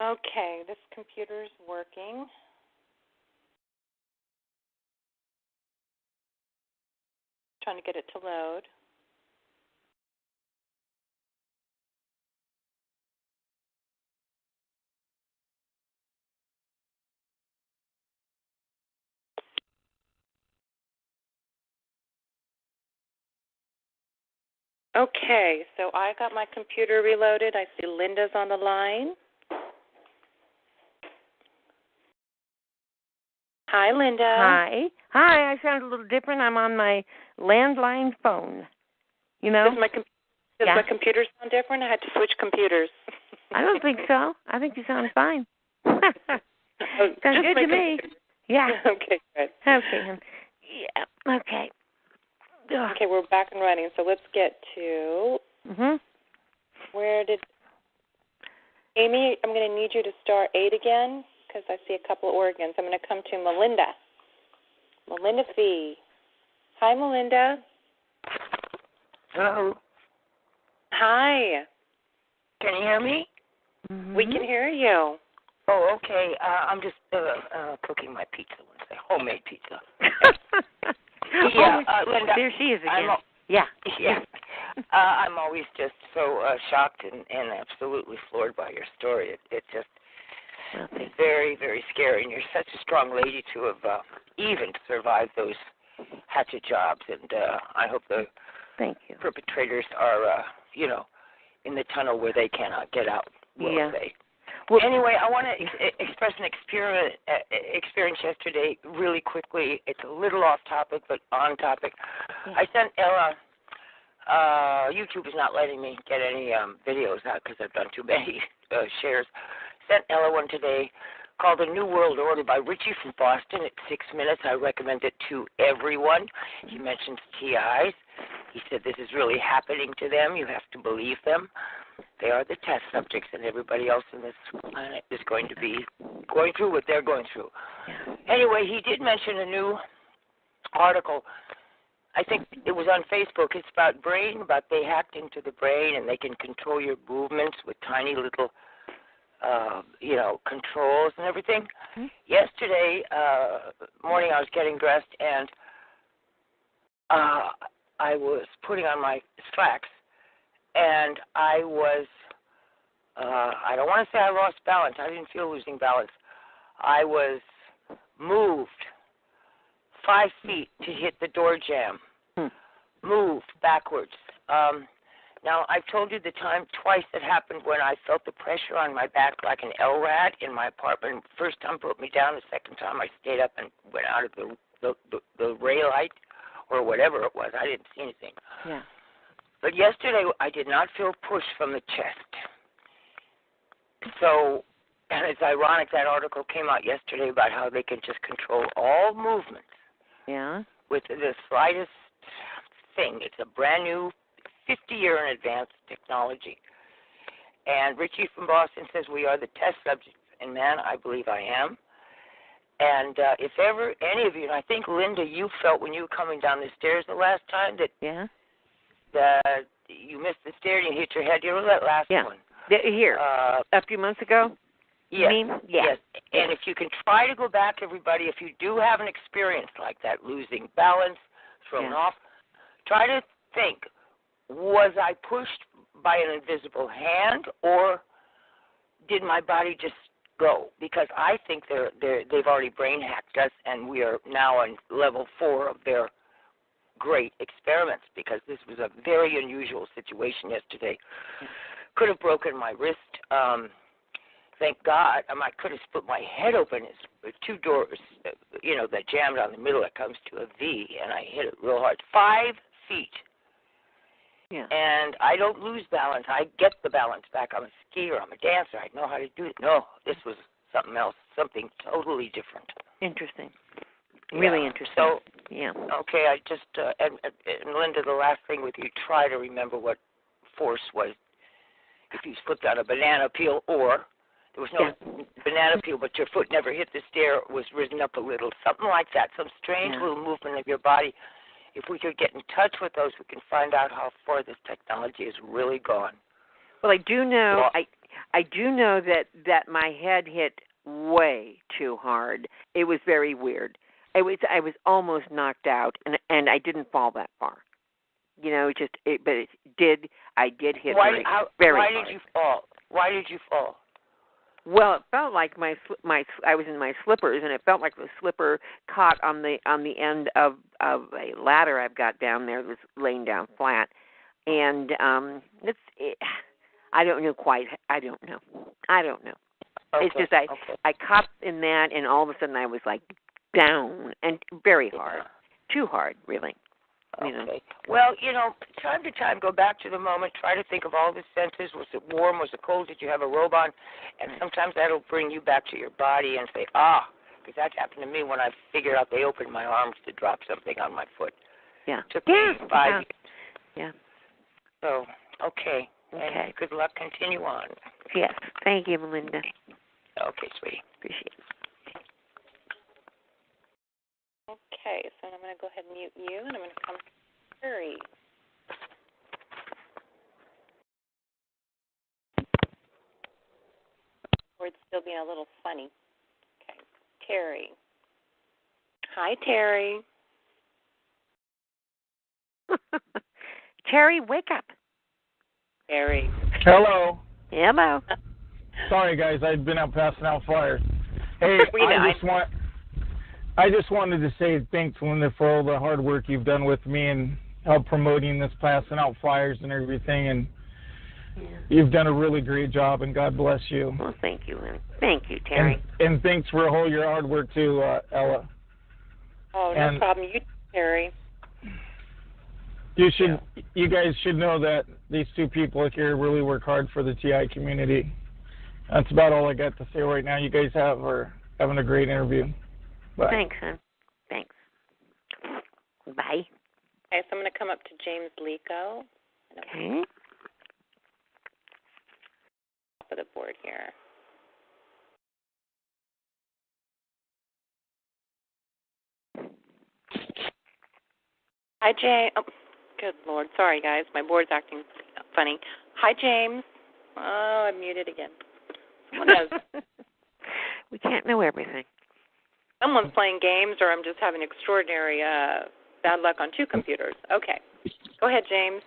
Okay, this computer's working. Trying to get it to load. Okay, so I got my computer reloaded. I see Linda's on the line. Hi, Linda. Hi. I sound a little different. I'm on my landline phone. You know? Does my computer sound different? I had to switch computers. I don't think so. I think you sound fine. Sounds good to me. Yeah. Okay, good. Okay. Yeah. Okay. Ugh. Okay, we're back and running. So let's get to where did Amy? I'm going to need you to star 8 again because I see a couple of organs. I'm going to come to Melinda. Melinda Fee. Hi, Melinda. Hello. Hi. Can you hear me? We can hear you. Oh, okay. I'm just cooking my pizza. Homemade pizza. Linda. There she is again. Yeah. I'm always just so shocked and absolutely floored by your story. It's just very, very scary. And you're such a strong lady to have even survived those hatchet jobs. And I hope the perpetrators are, in the tunnel where they cannot get out. Well, anyway, I want to express an experience yesterday really quickly. It's a little off topic, but on topic. Yeah. I sent Ella, YouTube is not letting me get any videos out because I've done too many shares. Sent Ella one today called The New World Order by Richie from Boston. It's 6 minutes. I recommend it to everyone. He mentions TIs. He said this is really happening to them. You have to believe them. They are the test subjects, and everybody else on this planet is going to be going through what they're going through. Anyway, he did mention a new article. I think it was on Facebook. It's about brain, about they hacked into the brain, and they can control your movements with tiny little, controls and everything. Mm-hmm. Yesterday morning, I was getting dressed, and I was putting on my slacks. And I was, I don't want to say I lost balance. I didn't feel losing balance. I was moved 5 feet to hit the door jamb, moved backwards. Now, I've told you the time twice it happened when I felt the pressure on my back like an L-rat in my apartment. First time put me down. The second time I stayed up and went out of the ray light or whatever it was. I didn't see anything. Yeah. But yesterday, I did not feel push from the chest. So, and it's ironic that article came out yesterday about how they can just control all movements. Yeah. With the slightest thing. It's a brand new 50-year in advance technology. And Richie from Boston says we are the test subjects. And, man, I believe I am. And if ever any of you, and I think, Linda, you felt when you were coming down the stairs the last time that you missed the stair and you hit your head. You remember that last one? Here, a few months ago? Yes. You mean? Yeah. Yes. And if you can try to go back, everybody, if you do have an experience like that, losing balance, thrown off, try to think, was I pushed by an invisible hand or did my body just go? Because I think they've already brain hacked us and we are now on level 4 of their great experiments because this was a very unusual situation yesterday. Could have broken my wrist. Thank God. I could have split my head open. It's 2 doors, that jammed on the middle. It comes to a V, and I hit it real hard. 5 feet. Yeah. And I don't lose balance. I get the balance back. I'm a skier. I'm a dancer. I know how to do it. No, this was something else, something totally different. Interesting. Really interesting. So, okay, I just, and Linda, the last thing with you, try to remember what force was. If you slipped on a banana peel or there was no banana peel, but your foot never hit the stair, was risen up a little, something like that, some strange little movement of your body. If we could get in touch with those, we can find out how far this technology has really gone. Well, I do know, I do know that my head hit way too hard. It was very weird. I was almost knocked out, and I didn't fall that far. But it did. I did hit very hard. Why did you fall? Why did you fall? Well, it felt like I was in my slippers, and it felt like the slipper caught on the end of a ladder I've got down there that's laying down flat, and I don't know quite. I don't know. Okay. It's just I caught in that, and all of a sudden I was like down and very hard, too hard, really. Okay. Well, time to time, go back to the moment. Try to think of all the senses. Was it warm? Was it cold? Did you have a robe on? And sometimes that'll bring you back to your body and say, because that happened to me when I figured out they opened my arms to drop something on my foot. Yeah. Took me 5 years. Yeah. So, okay. Okay. And good luck. Continue on. Yes. Thank you, Melinda. Okay, sweetie. Appreciate it. Okay, so I'm going to go ahead and mute you, and I'm going to come to Terry. Or it's still being a little funny. Okay, Terry. Hi, Terry. Terry, wake up. Terry. Hello. Hello. Sorry, guys. I've been out passing out flyers. Hey, I just wanted to say thanks, Linda, for all the hard work you've done with me and help promoting this, passing out flyers and everything. And you've done a really great job, and God bless you. Well, thank you, Lynn. Thank you, Terry. And thanks for all your hard work, too, Ella. Oh, no problem. You, Terry. You guys should know that these two people here really work hard for the TI community. That's about all I got to say right now. You guys are having a great interview. Bye. Thanks, hon. Thanks. Bye. Okay, so I'm going to come up to James Lico. Okay. Top of the board here. Hi, James. Oh, good Lord. Sorry, guys. My board's acting funny. Hi, James. Oh, I'm muted again. Someone knows. We can't know everything. Someone's playing games, or I'm just having extraordinary bad luck on two computers. Okay. Go ahead, James.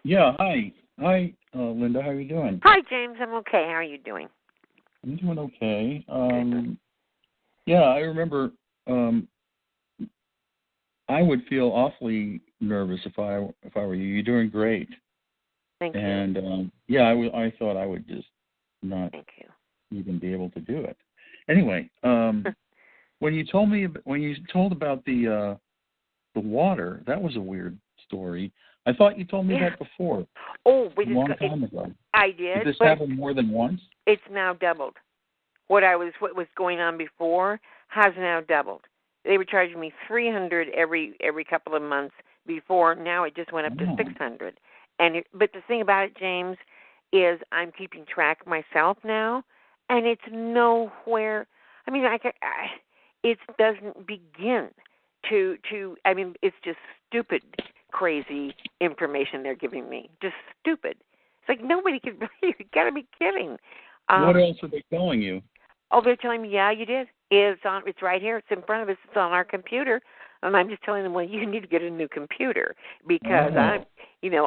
Yeah, hi. Hi, Linda. How are you doing? Hi, James. I'm okay. How are you doing? I'm doing okay. Yeah, I remember I would feel awfully nervous if I were you. You're doing great. Thank you. And, I thought I would just not even be able to do it. Anyway, when you told about the water, that was a weird story. I thought you told me that before. Oh, a long time ago. I did. Did this happen more than once? It's now doubled. What was going on before has now doubled. They were charging me $300 every couple of months before. Now it just went up to $600. But the thing about it, James, is I'm keeping track myself now, and it's nowhere. I mean, it doesn't begin to. I mean, it's just stupid, crazy information they're giving me. Just stupid. It's like nobody can believe. You got to be kidding. What else are they telling you? Oh, they're telling me, yeah, you did. It's right here. It's in front of us. It's on our computer. And I'm just telling them, well, you need to get a new computer because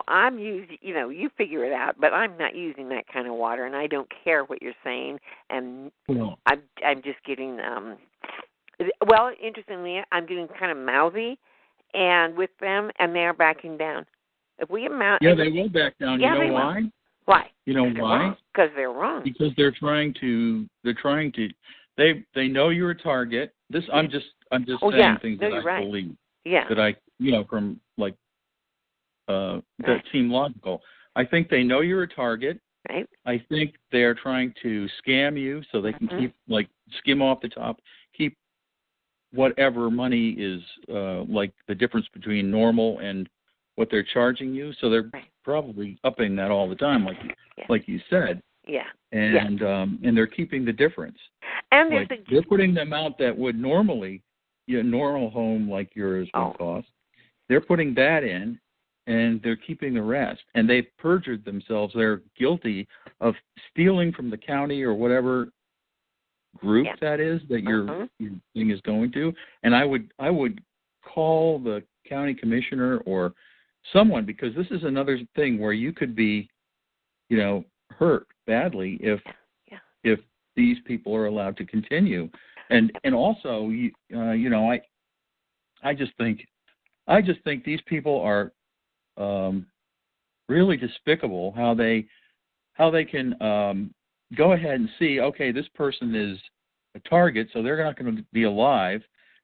I'm using, you figure it out, but I'm not using that kind of water, and I don't care what you're saying. And I'm just getting, interestingly, I'm getting kind of mouthy, and with them, and they are backing down. If we amount, they will back down. Yeah, you know why? Will. Why? You know why? Because they're wrong. Because they're trying to. They know you're a target. I'm just saying things that I believe. Yeah. That I, from like that seem logical. I think they know you're a target. Right. I think they're trying to scam you so they can keep skim off the top, keep whatever money is like the difference between normal and what they're charging you. So they're probably upping that all the time, like you said. Yeah. And they're keeping the difference. And they're putting the amount that would normally, a normal home like yours would cost. They're putting that in, and they're keeping the rest. And they've perjured themselves. They're guilty of stealing from the county or whatever group that is that your thing is going to. And I would call the county commissioner or someone, because this is another thing where you could be, hurt badly if these people are allowed to continue. And also, I just think these people are really despicable. How they can go ahead and see, okay, this person is a target, so they're not going to be alive.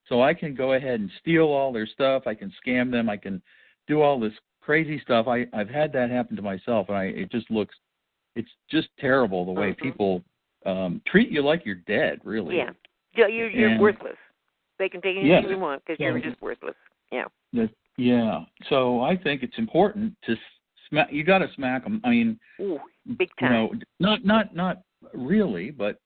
So I can go ahead and steal all their stuff. I can scam them. I can do all this crazy stuff. I've had that happen to myself, and it's just terrible the way people treat you like you're dead, really. Yeah. You're worthless. They can take anything you want because you're just worthless. Yeah. Yeah. So I think it's important to smack. You got to smack them. I mean, big time. Not really, but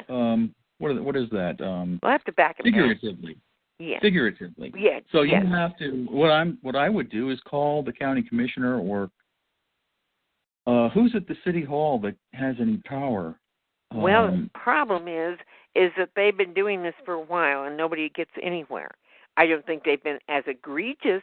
what is that? We'll have to back it figuratively. Yeah. Figuratively. Yeah. So you have to. What I would do is call the county commissioner or who's at the city hall that has any power. Well, the problem is that they've been doing this for a while and nobody gets anywhere. I don't think they've been as egregious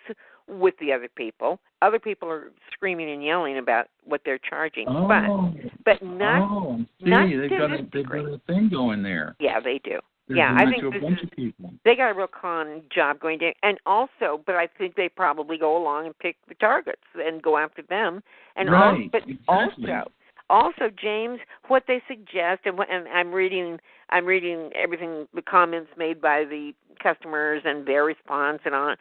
with the other people. Other people are screaming and yelling about what they're charging, but not. They've got a thing going there. Yeah, they do. They're I think to a bunch of people. They got a real con job going there, and also, but I think they probably go along and pick the targets and go after them, and Also, James, what they suggest, and I'm reading everything, the comments made by the customers and their response and on.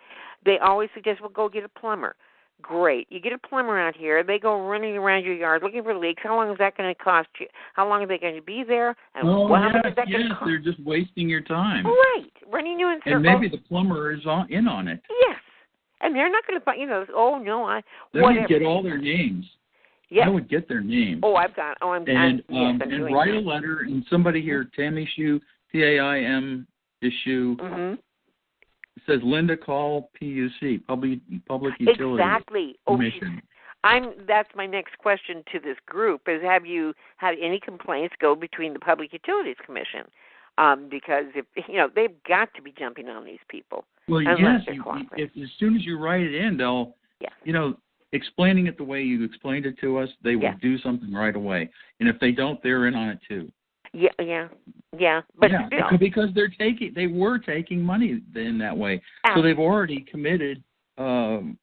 They always suggest, well, go get a plumber. Great. You get a plumber out here. They go running around your yard looking for leaks. How long is that going to cost you? How long are they going to be there? And how much is that going to cost? They're just wasting your time. Right. Running you in circles. And maybe the plumber is in on it. Yes. And they're not going to find, They would get all their names. Yes. I would get their names. I'm and write a letter. And somebody here, Taim issue, says Linda Call PUC, Public Utility Commission. That's my next question to this group: is have you had any complaints go between the Public Utilities Commission? Because if they've got to be jumping on these people. Well, yes. If as soon as you write it in, they'll explaining it the way you explained it to us, they will do something right away. And if they don't, they're in on it too. Yeah. But still, because they were taking money in that way, so they've already committed theft.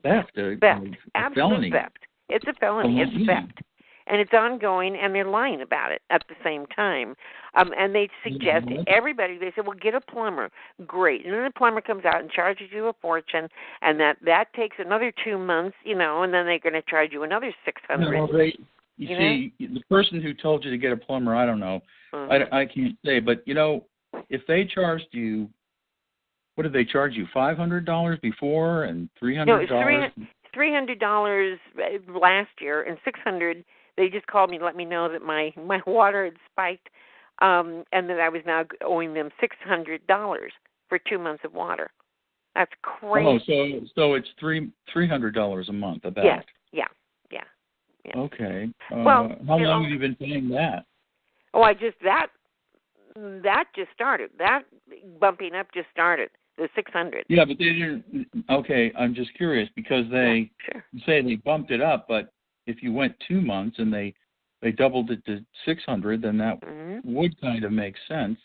Absolute felony. Theft. It's a felony. It's theft, and it's ongoing, and they're lying about it at the same time. And they suggest everybody. They say, "Well, get a plumber." Great, and then the plumber comes out and charges you a fortune, and that takes another 2 months, and then they're going to charge you another $600. You see, the person who told you to get a plumber, I don't know. I can't say, but if they charged you, what did they charge you? $500 before and $300. No, it's $300 last year and $600. They just called me to let me know that my water had spiked, and that I was now owing them $600 for 2 months of water. That's crazy. Oh, so it's $300 a month about. Yeah. Yeah. Okay. How long have you been paying that? That just started. That bumping up just started. The $600. Yeah, but they didn't. Okay, I'm just curious because they say they bumped it up, but if you went 2 months and they doubled it to $600, then that would kind of make sense.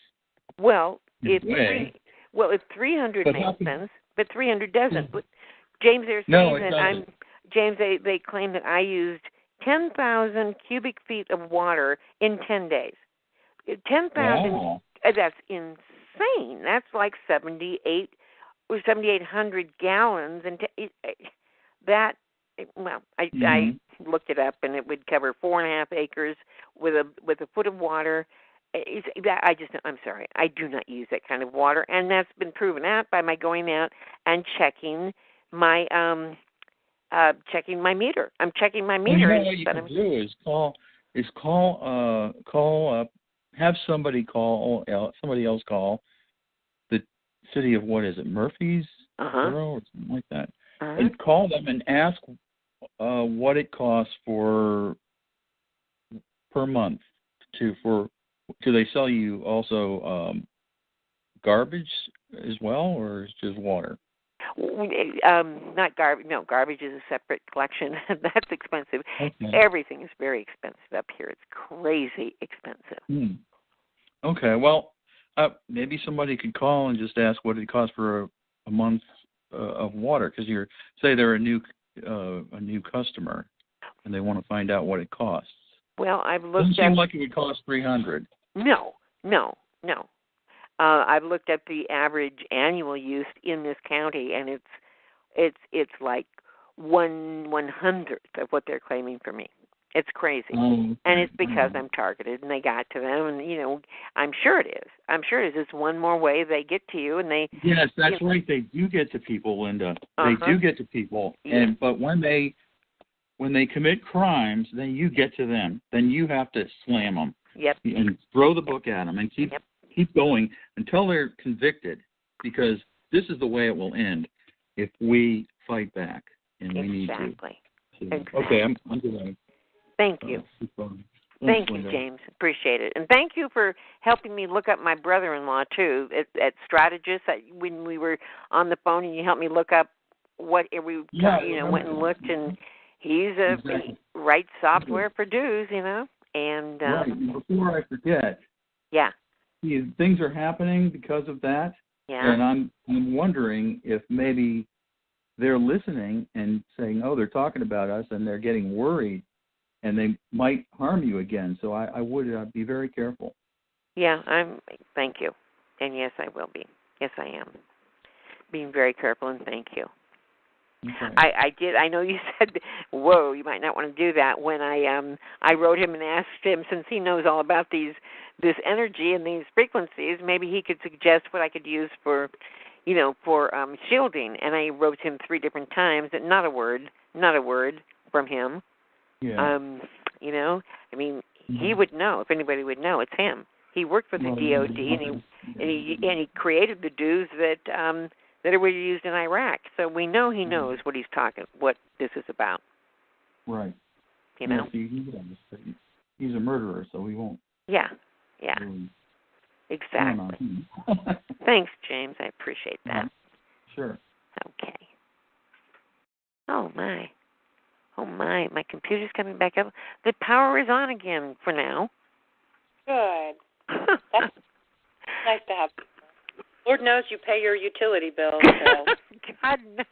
Well, if 300 makes sense, but 300 doesn't. James, they're saying James, they claim that I used 10,000 cubic feet of water in 10 days. 10,000. Wow. That's insane. That's like 7,800 gallons, and I looked it up, and it would cover 4.5 acres with a foot of water. I'm sorry, I do not use that kind of water, and that's been proven out by my going out and checking my meter. I'm checking my meter. What you can do is call up, have somebody else call the city of, what is it, Murphy's Borough or something like that. and call them and ask what it costs for per month do they sell you also garbage as well, or is it just water? Not garbage. No, garbage is a separate collection. That's expensive. Okay. Everything is very expensive up here. It's crazy expensive. Okay. Well, maybe somebody could call and just ask what it costs for a month of water, because they're a new customer and they want to find out what it costs. Well, I've looked. Doesn't seem like it would cost $300. No. I've looked at the average annual use in this county, and it's like 1/100th of what they're claiming for me. It's crazy, and it's because I'm targeted, and they got to them, and I'm sure it is. It's one more way they get to you, and they. Yes, that's right. They do get to people, Linda. They do get to people, but when they commit crimes, then you get to them. Then you have to slam them. Yep. And throw the book at them and keep going until they're convicted, because this is the way it will end if we fight back, and we need to. Exactly. Okay, I'm doing. Thank you. Thank you, James. Appreciate it. And thank you for helping me look up my brother-in-law, too, at Strategist. When we were on the phone and you helped me look up what we went and looked, and he writes software for dues, And right. Before I forget, things are happening because of that, and I'm wondering if maybe they're listening and saying, "Oh, they're talking about us," and they're getting worried, and they might harm you again. So I would be very careful. Yeah, thank you, and yes, I will be. Yes, I am being very careful, and thank you. Okay. I did. I know you said, "Whoa, you might not want to do that." When I wrote him and asked him, since he knows all about this energy and these frequencies, maybe he could suggest what I could use for shielding. And I wrote him 3 different times, and not a word from him. Yeah. He would know. If anybody would know, it's him. He worked for the DOD, and he created the dues that were used in Iraq. So we know he knows what this is about. Right. He's a murderer, so we won't. Yeah. Exactly. Thanks, James. I appreciate that. Sure. Okay. Oh, my. My computer's coming back up. The power is on again for now. Good. That's nice to have. Lord knows you pay your utility bill. So. God, no.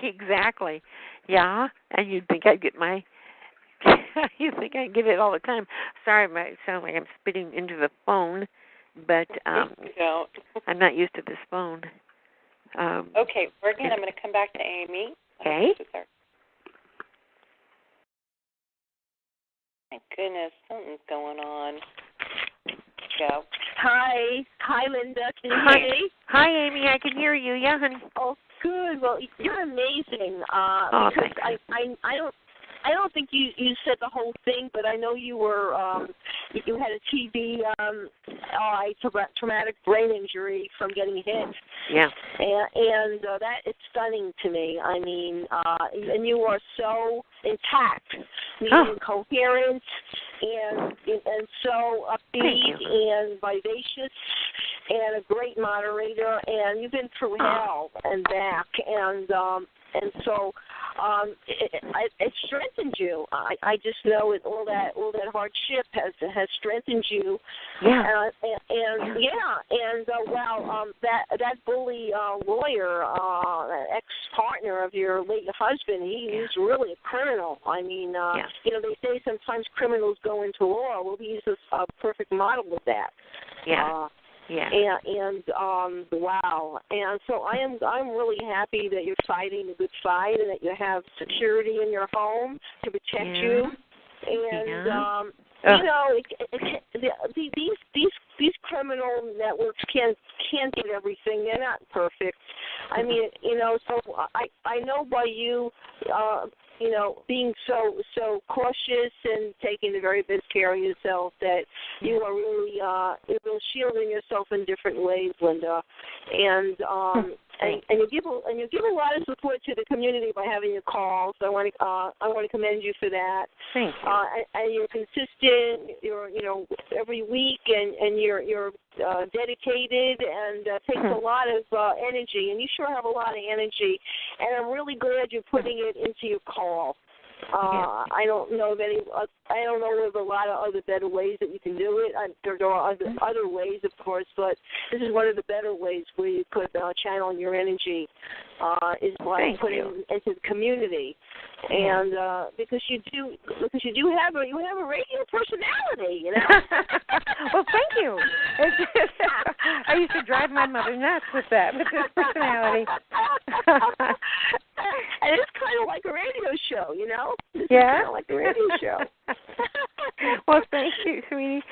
Exactly. Yeah, and you'd think I'd get you think I'd get it all the time. Sorry, I sound like I'm spitting into the phone, but I'm not used to this phone. Okay, again, I'm going to come back to Amy. Okay. My goodness, something's going on. Go. Hi, Linda. Can you hear me? Hi, Amy. I can hear you. Yeah, honey. Oh, good. Well, you're amazing. Thanks. I don't think you said the whole thing, but I know you were you had a TB traumatic brain injury from getting hit. Yeah. And that is stunning to me. I mean, and you are so intact, meaning coherent and so upbeat and vivacious and a great moderator, and you've been through hell and back, and so it strengthened you. I just know it, all that hardship has strengthened you. Yeah. That bully lawyer, ex-partner of your late husband, he's really a criminal. I mean, they say sometimes criminals go into law. Well, he's a perfect model of that. Yeah. And wow. And so I'm really happy that you're fighting a good fight and that you have security in your home to protect you. And these criminal networks can't get everything. They're not perfect. I mean, so I know by you being so cautious and taking the very best care of yourself that you are really shielding yourself in different ways, Linda. And and you give a lot of support to the community by having your calls. I want to commend you for that. Thank you. And you're consistent. You're every week, and you're dedicated, and takes a lot of energy. And you sure have a lot of energy. And I'm really glad you're putting it into your call. I don't know of a lot of other better ways that you can do it. There are other ways, of course, but this is one of the better ways where you could channel your energy is by putting it into the community, and because you have a radio personality, Well, thank you. I used to drive my mother nuts with this personality. And it's kind of like a radio show, It's kind of like a radio show. Well, thank you, sweetie.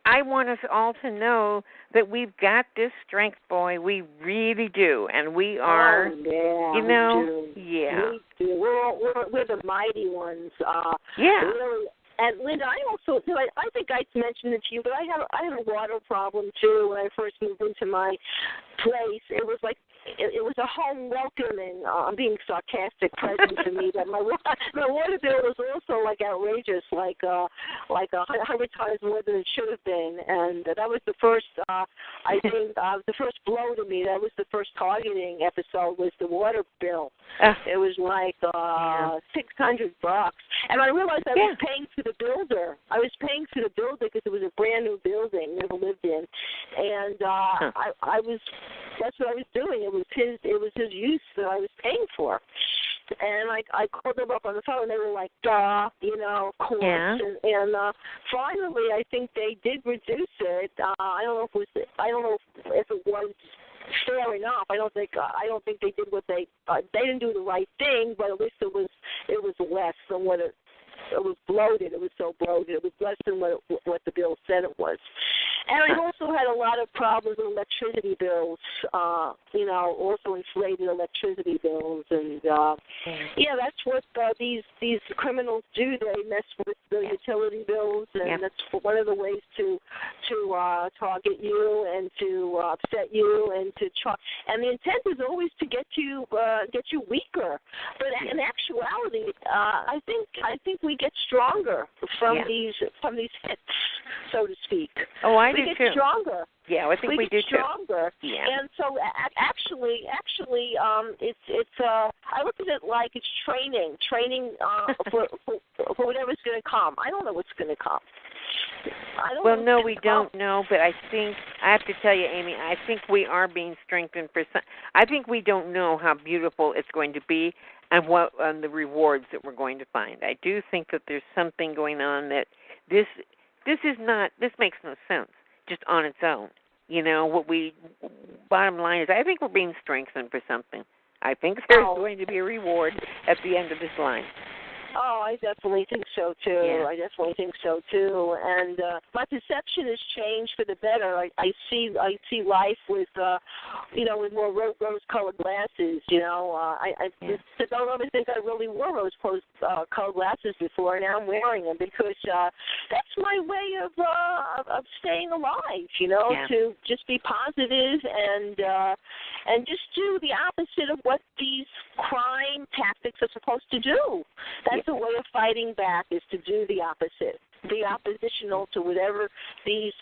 I want us all to know that we've got this strength, boy. We really do, and we are. We do. Yeah. We do. We're the mighty ones. Really. And Linda, I think I mentioned it to you, but I had a water problem too when I first moved into my place. It was like it was a home welcoming. I'm being sarcastic present to me, but my water bill was also like outrageous, like 100 times more than it should have been. And that was the first, I think, the first blow to me. That was the first targeting episode. Was the water bill? It was like $600, and I realized I was paying for the builder. I was paying for the builder because it was a brand new building, never lived in, and that's what I was doing. It was his use that I was paying for. And I called them up on the phone, and they were like, duh, of course. Yeah. And finally, I think they did reduce it. I don't know if it was fair enough. I don't think they did what they didn't do the right thing, but at least it was less than what it was bloated. It was so bloated. It was less than what the bill said it was. And I also had a lot of problems with electricity bills, also inflated electricity bills. And, that's what these criminals do. They mess with the utility bills, and that's one of the ways to target you and to upset you and to try. And the intent is always to get you weaker. But in actuality, I think we get stronger from these hits, so to speak. Oh, I do too. We get stronger. Yeah, I think we do too. Stronger. Yeah. And so actually, it's I look at it like it's training for whatever's going to come. I don't know what's going to come. We don't know, but I have to tell you, Amy, I think we are being strengthened for some. I think we don't know how beautiful it's going to be and what the rewards that we're going to find. I do think that there's something going on that this makes no sense just on its own. Bottom line is, I think we're being strengthened for something. I think there's going to be a reward at the end of this line. Oh, I definitely think so too. Yeah. I definitely think so too. And my perception has changed for the better. I see life with with more rose-colored glasses. I don't ever think I really wore rose-colored glasses before. Now I'm wearing them because that's my way of staying alive. To just be positive and just do the opposite of what these crime tactics are supposed to do. That's a way of fighting back, is to do the opposite, be oppositional to whatever these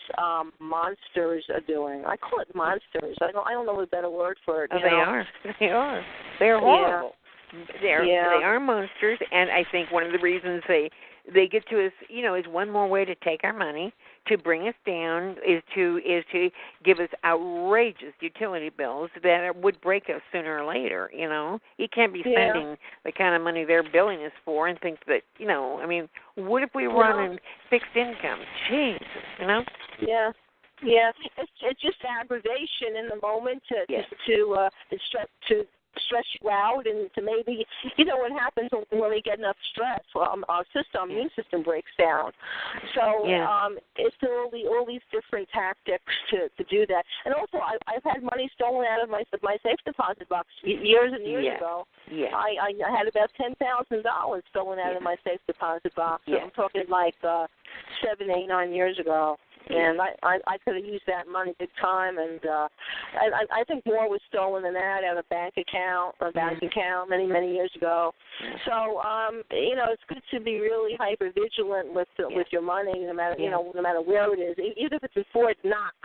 monsters are doing. I call it monsters. I don't know a better word for it. They are. They're horrible. Yeah. They are monsters, and I think one of the reasons they get to us, is one more way to take our money, to bring us down, is to give us outrageous utility bills that would break us sooner or later. You can't be spending the kind of money they're billing us for and think that, what if we run in fixed income? Jesus, Yeah. Yeah, it's just aggravation in the moment to stress you out, and to maybe, what happens when we get enough stress. Well, our immune system breaks down. So it's all these different tactics to do that. And also, I've had money stolen out of my safe deposit box years and years ago. Yeah. I had about $10,000 stolen out of my safe deposit box. So I'm talking like 7, 8, 9 years ago. And I could have used that money big time, and I think more was stolen than that out of a bank account many, many years ago. So, it's good to be really hyper vigilant with your money, no matter no matter where it is, even if it's in Fort Knox,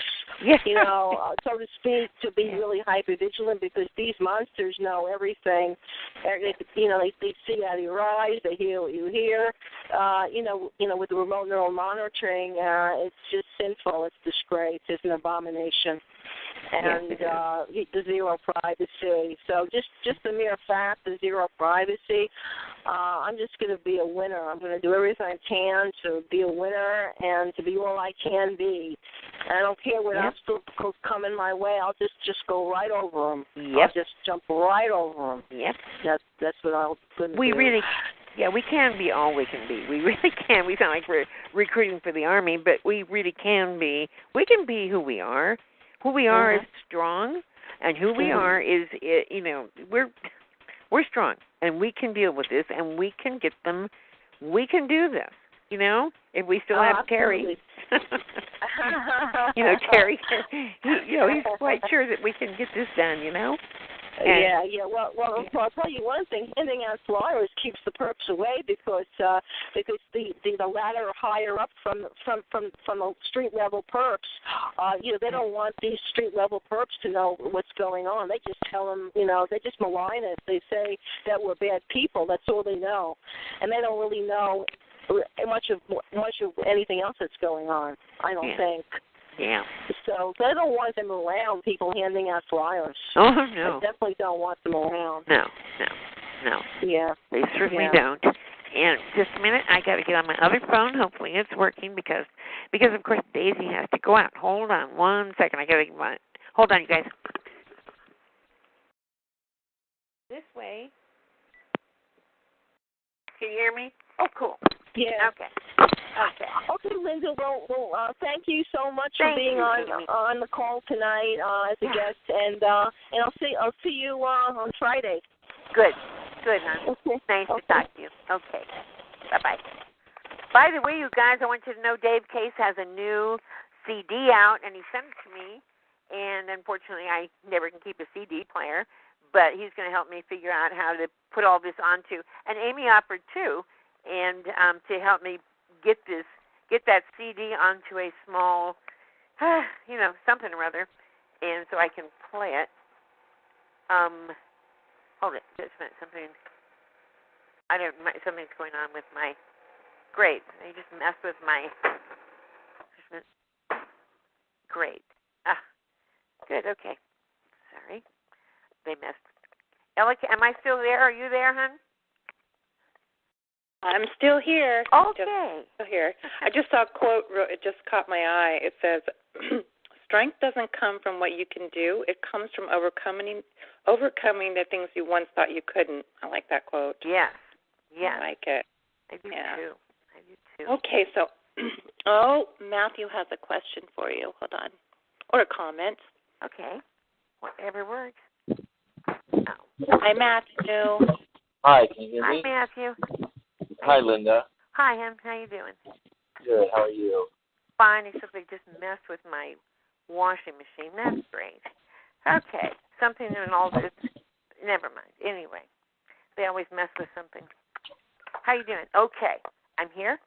so to speak, to be really hyper vigilant, because these monsters know everything. They see out of your eyes, they hear what you hear. With the remote neural monitoring, it's just sinful. It's disgrace. It's an abomination. And the zero privacy. So just the mere fact of zero privacy, I'm just going to be a winner. I'm going to do everything I can to be a winner and to be all I can be. And I don't care what obstacles come in my way. I'll just go right over them. I'll just jump right over them. That's what I'm going to do. We can be all we can be. We really can. We sound like we're recruiting for the Army, but we really can be. We can be who we are. Who we are is strong, and who we are is, we're strong, and we can deal with this, and we can get them. We can do this, if we still have Terry. Terry, he's quite sure that we can get this done, Well, I'll tell you one thing. Handing out flyers keeps the perps away because the ladder higher up from the street level perps, they don't want these street level perps to know what's going on. They just tell them, they just malign it. They say that we're bad people. That's all they know, and they don't really know much of anything else that's going on. I don't think. Yeah. So I don't want them around, people handing out flyers. Oh, no. I definitely don't want them around. No. Yeah. They certainly don't. And just a minute, I got to get on my other phone. Hopefully it's working because of course, Daisy has to go out. Hold on 1 second. I got to get my... Hold on, you guys. This way. Can you hear me? Oh, cool. Yeah. Okay, Linda. Well, thank you so much for being on the call tonight as a guest, and I'll see you on Friday. Good, hon. Okay. Nice to talk to you. Okay. Bye. By the way, you guys, I want you to know Dave Case has a new CD out, and he sent it to me. And unfortunately, I never can keep a CD player, but he's going to help me figure out how to put all this onto. And Amy offered too. And to help me get that CD onto a small, something or other, and so I can play it. Hold it, just a minute. Something's going on with my. Great, they just messed with my. Just a minute. Great. Good. Okay. Sorry, they messed. Ella, am I still there? Are you there, hon? I'm still here. Okay. Still here. I just saw a quote. It just caught my eye. It says, "Strength doesn't come from what you can do. It comes from overcoming the things you once thought you couldn't." I like that quote. Yes. I like it. I do too. Okay, so, Matthew has a question for you. Hold on. Or a comment. Okay. Whatever works. Hi, Matthew. Hi, can you hear me? Hi, Matthew. Hi, Linda. Hi, hon. How you doing? Good. How are you? Fine, except they just messed with my washing machine. That's great. Okay. Something in all this. Never mind. Anyway, they always mess with something. How you doing? Okay. I'm here.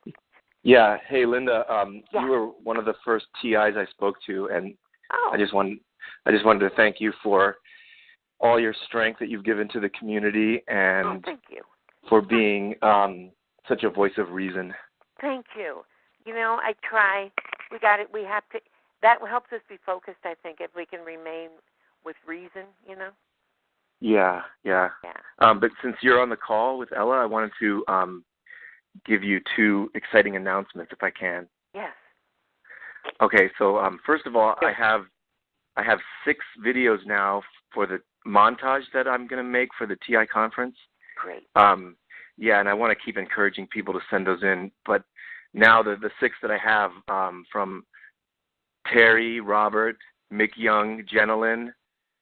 Yeah. Hey, Linda. You were one of the first TIs I spoke to, and I just wanted to thank you for all your strength that you've given to the community, and thank you for being such a voice of reason. Thank you. I try. We got it. We have to. That helps us be focused, I think, if we can remain with reason, Yeah. But since you're on the call with Ella, I wanted to give you two exciting announcements, if I can. Yes. Okay. So first of all, I have 6 videos now for the montage that I'm going to make for the TI conference. Great. And I want to keep encouraging people to send those in. But now the 6 that I have from Terry, Robert, Mick Young, Jenilyn,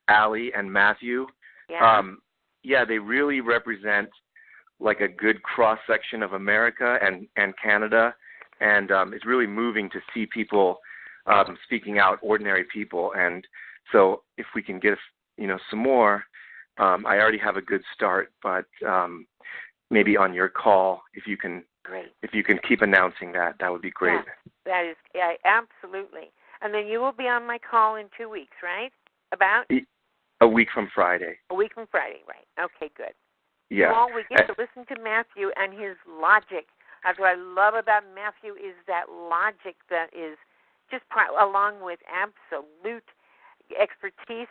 Allie, and Matthew, they really represent like a good cross-section of America and Canada. And it's really moving to see people speaking out, ordinary people. And so if we can get, some more, I already have a good start, but maybe on your call, if you can keep announcing that, that would be great. Yeah, that is, absolutely. And then you will be on my call in 2 weeks, right? About? A week from Friday. A week from Friday, right. Okay, good. Yeah. Well, we get to listen to Matthew and his logic. That's what I love about Matthew is that logic that is just along with absolute expertise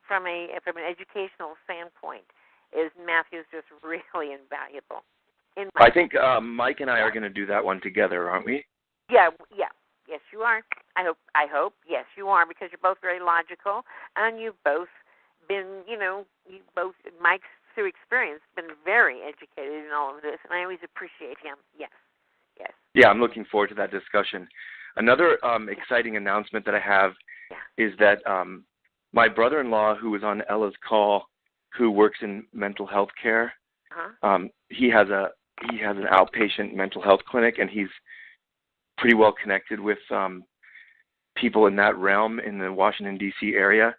from an educational standpoint. Is Matthew's just really invaluable. I think Mike and I are going to do that one together, aren't we? Yeah. Yes, you are. I hope. Yes, you are, because you're both very logical, and you've both been, Mike's through experience, been very educated in all of this, and I always appreciate him. Yes. Yeah, I'm looking forward to that discussion. Another exciting announcement that I have is that my brother-in-law, who was on Ella's call, who works in mental health care, he has an outpatient mental health clinic, and he's pretty well connected with people in that realm in the Washington, D.C. area.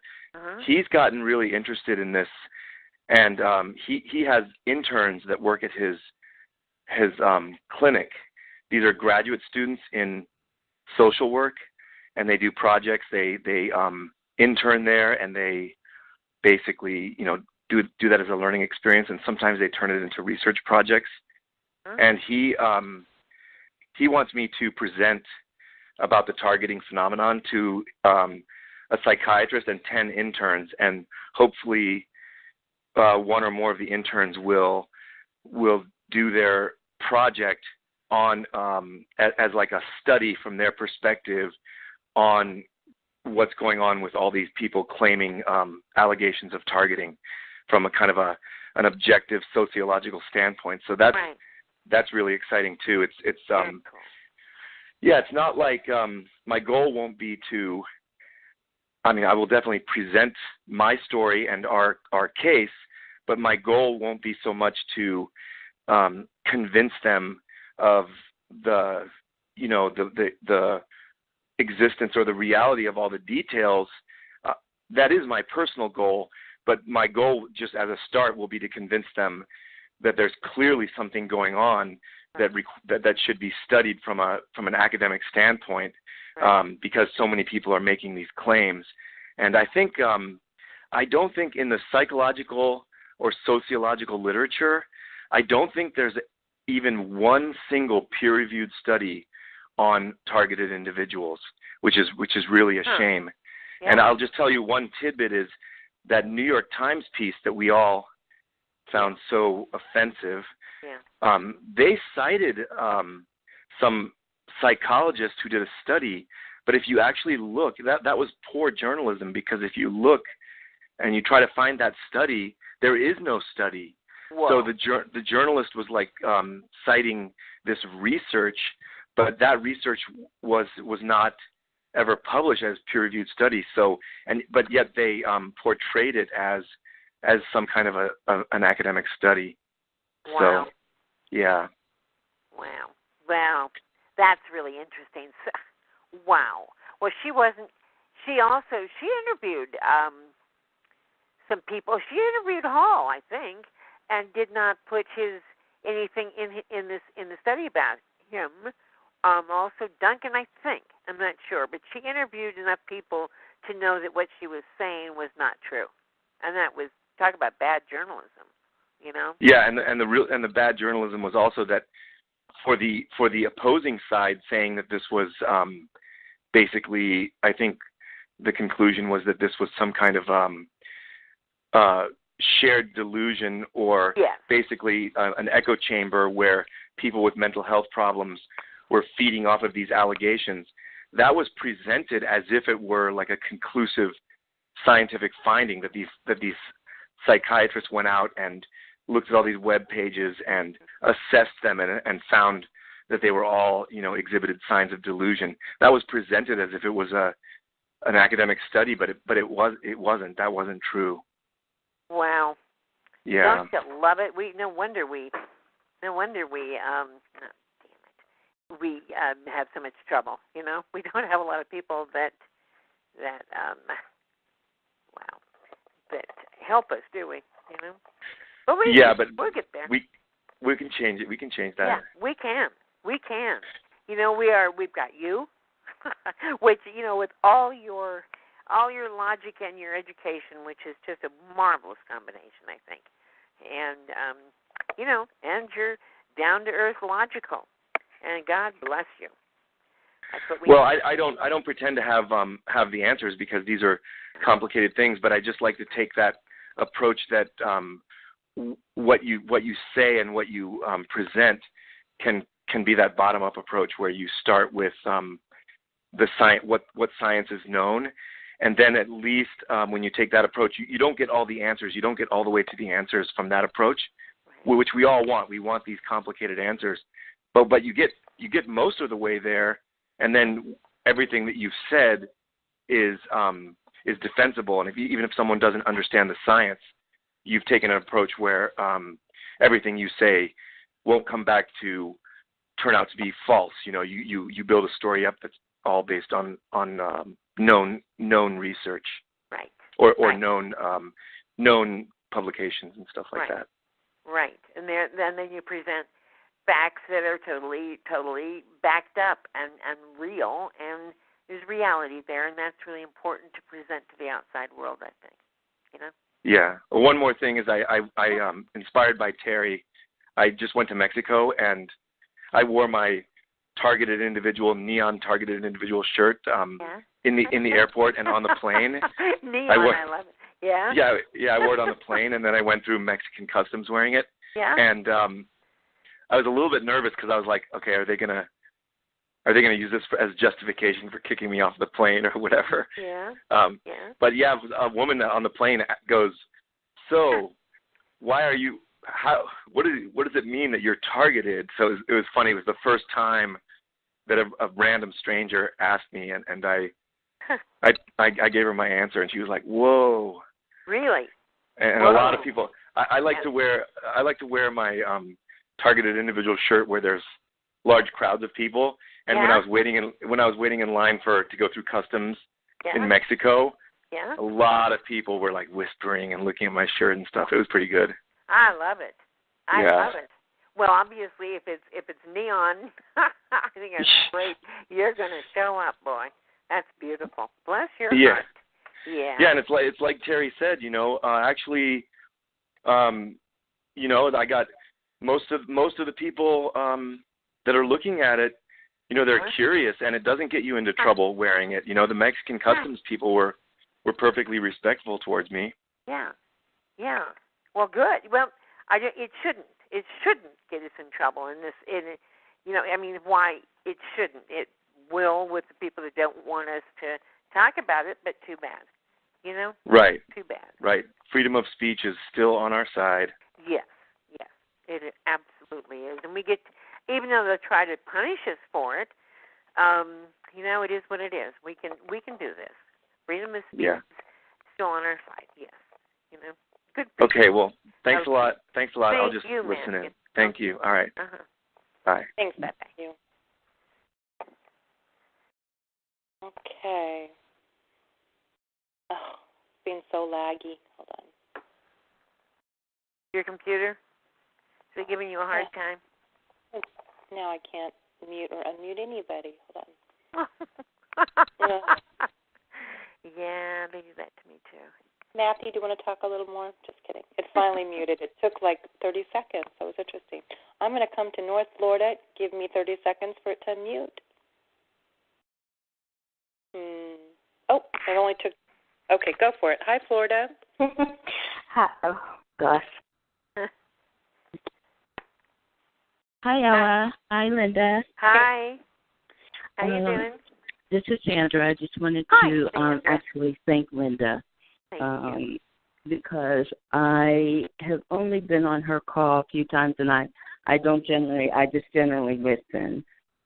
He's gotten really interested in this, and he has interns that work at his clinic. These are graduate students in social work, and they do projects. They intern there, and they basically, do that as a learning experience, and sometimes they turn it into research projects. And he wants me to present about the targeting phenomenon to a psychiatrist and 10 interns, and hopefully one or more of the interns will do their project on as like a study from their perspective on what's going on with all these people claiming allegations of targeting from a kind of an objective sociological standpoint. So that's really exciting too. It's cool. Yeah, it's not like my goal won't be to. I mean, I will definitely present my story and our case, but my goal won't be so much to convince them of the existence or the reality of all the details. That is my personal goal, but my goal just as a start will be to convince them that there's clearly something going on that should be studied from an academic standpoint, because so many people are making these claims. And I think I don't think in the psychological or sociological literature, I don't think there's even one single peer-reviewed study on targeted individuals, which is really a shame. Yeah. And I'll just tell you one tidbit is that New York Times piece that we all found so offensive. Yeah. They cited some psychologists who did a study, but if you actually look, that was poor journalism, because if you look and you try to find that study, there is no study. Whoa. So the journalist was like citing this research, but that research was not ever published as peer-reviewed study. So but yet they portrayed it as some kind of an academic study. Wow. So, yeah. Wow. That's really interesting. Wow. Well, she interviewed some people. She interviewed Hall, I think, and did not put anything in the study about him. Also Duncan, I think. I'm not sure, but she interviewed enough people to know that what she was saying was not true, and that was talk about bad journalism. Yeah, and the bad journalism was also that for the opposing side, saying that this was basically, I think the conclusion was that this was some kind of shared delusion, or basically an echo chamber where people with mental health problems were feeding off of these allegations. That was presented as if it were like a conclusive scientific finding, that these psychiatrists went out and looked at all these web pages and assessed them and found that they were all, exhibited signs of delusion. That was presented as if it was an academic study, but it wasn't. That wasn't true. Wow. Yeah. Don't you love it? No wonder we we have so much trouble. You know, we don't have a lot of people that help us, do we? You know, but we'll get there. We can change it. We can change that. Yeah, we can. We can. You know, we've got you, which, you know, with all your logic and your education, which is just a marvelous combination, I think. And you know, and you're down to earth logical. And God bless you. That's what we need. I don't pretend to have the answers, because these are complicated things, but I just like to take that approach that what you say and what you present can be that bottom up approach, where you start with the science, what science is known, and then at least when you take that approach, you don't get all the answers. You don't get all the way to the answers from that approach, which we all want. We want these complicated answers, but you get most of the way there, and then everything that you've said is defensible. And even if someone doesn't understand the science, you've taken an approach where everything you say won't come back to turn out to be false. You know, you build a story up that's all based on known research, right? Or right. known publications and stuff like that. Right, and then you present facts that are totally backed up and real, and there's reality there, and that's really important to present to the outside world, I think. You know. Yeah. Well, one more thing is I inspired by Terry, I just went to Mexico, and I wore my neon targeted individual shirt in the airport and on the plane. Neon, I love it. Yeah. Yeah, I wore it on the plane, and then I went through Mexican customs wearing it. Yeah. And I was a little bit nervous, because I was like, okay, are they gonna use this as justification for kicking me off the plane or whatever? Yeah. But yeah, a woman on the plane goes, so why are you? What does it mean that you're targeted? So it was funny. It was the first time that a random stranger asked me, and I gave her my answer, and she was like, "Whoa!" Really? And a lot of people. I like to wear my targeted individual shirt where there's large crowds of people. And when I was waiting in line to go through customs in Mexico, a lot of people were like whispering and looking at my shirt and stuff. It was pretty good. I love it. I love it. Well, obviously, if it's neon, I think that's great. You're going to show up, boy. That's beautiful. Bless your heart. Yeah. Yeah, and it's like Terry said. You know, actually, you know, I got most of the people that are looking at it. You know, they're curious, and it doesn't get you into trouble wearing it. You know, the Mexican customs people were perfectly respectful towards me. Yeah. Yeah. Well, good. Well, it shouldn't get us in trouble in this. You know, I mean, why it shouldn't? It will with the people that don't want us to talk about it, but too bad. You know? Right. Too bad. Right. Freedom of speech is still on our side. Yes. It absolutely is, and we get, even though they'll try to punish us for it, you know, it is what it is. We can do this. Freedom of speech is still on our side. Yes. You know. Good. Okay. Well, thanks a lot. I'll just you, listen man. in. Thank you. All right. Bye. Thanks, Beth. Thank you. Okay. Oh, it's being so laggy. Hold on. Your computer? Is it giving you a hard time? Now I can't mute or unmute anybody. Hold on. Yeah, they do that to me too. Matthew, do you want to talk a little more? Just kidding. It's finally muted. It took like 30 seconds. That was interesting. I'm going to come to North Florida. Give me 30 seconds for it to unmute. Oh, it only took. Okay, go for it. Hi, Florida. Hi. Oh, gosh. Hi, Ella. Hi, Linda. Hi. How you doing? This is Sandra. I just wanted to actually thank Linda because I have only been on her call a few times, and I just generally listen.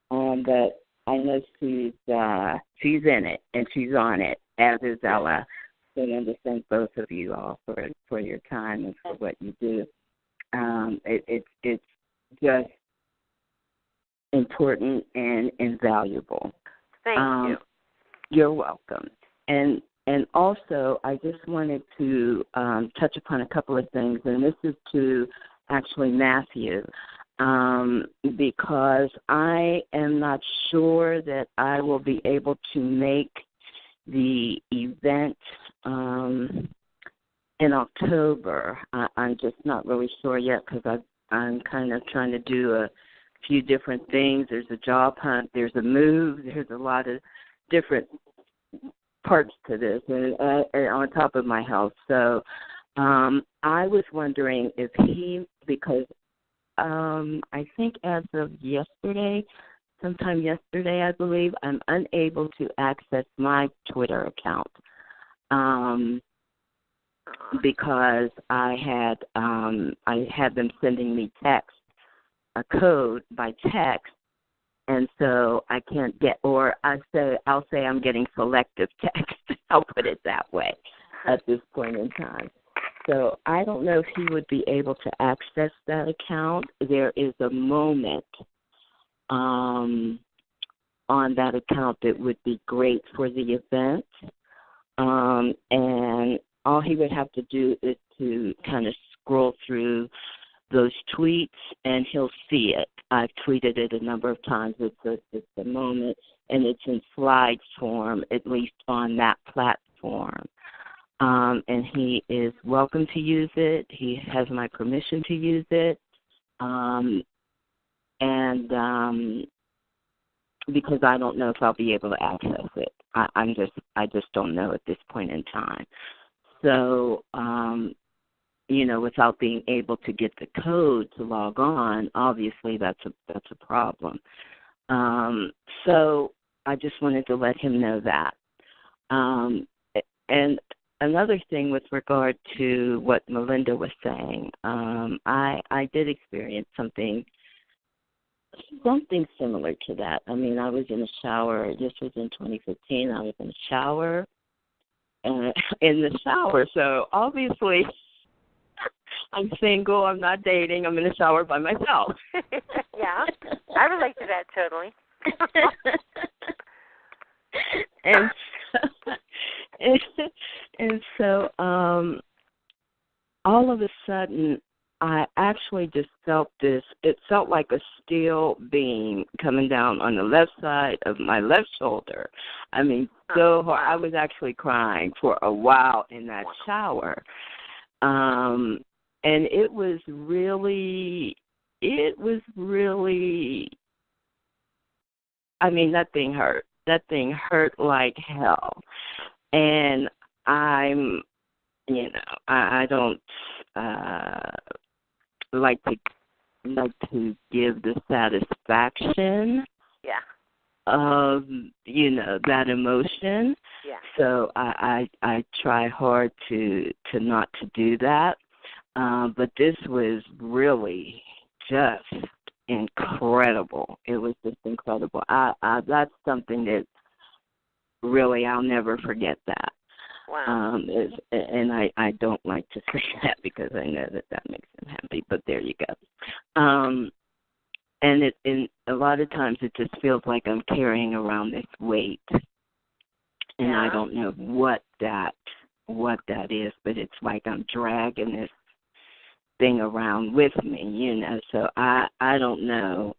But I know she's in it and she's on it, as is Ella. So I want to thank both of you all for your time and for what you do. It's just important and invaluable. Thank you. You're welcome. And also, I just wanted to touch upon a couple of things, and this is to actually Matthew, because I am not sure that I will be able to make the event in October. I'm just not really sure yet because I'm kind of trying to do a few different things. There's a job hunt, there's a move, there's a lot of different parts to this, and on top of my health. So I was wondering if because I think as of yesterday, sometime yesterday, I believe, I'm unable to access my Twitter account because I had them sending me a code by text, and so I can't get, or I'll say I'm getting selective text. I'll put it that way at this point in time. So I don't know if he would be able to access that account. There is a moment on that account that would be great for the event, and all he would have to do is to kind of scroll through those tweets, and he'll see it. I've tweeted it a number of times. It's a moment, and it's in slide form, at least on that platform. And he is welcome to use it. He has my permission to use it. Because I don't know if I'll be able to access it. I just don't know at this point in time. So, without being able to get the code to log on, obviously that's a problem. So I just wanted to let him know that. And another thing with regard to what Melinda was saying, I did experience something similar to that. I mean, I was in a shower. This was in 2015. I was in a shower. So obviously I'm single, I'm not dating, I'm in the shower by myself. Yeah, I relate to that totally. and so all of a sudden I actually just felt this. It felt like a steel beam coming down on the left side of my left shoulder. I mean, so hard. I was actually crying for a while in that shower. And it was really, I mean, that thing hurt. That thing hurt like hell. And I don't like to give the satisfaction of that emotion. Yeah. So I try hard to not to do that. But this was really just incredible. It was just incredible. That's something that really I'll never forget that. Wow. And I don't like to say that because I know that makes him happy, but there you go. And a lot of times it just feels like I'm carrying around this weight, and I don't know what that is, but it's like I'm dragging this thing around with me, So I don't know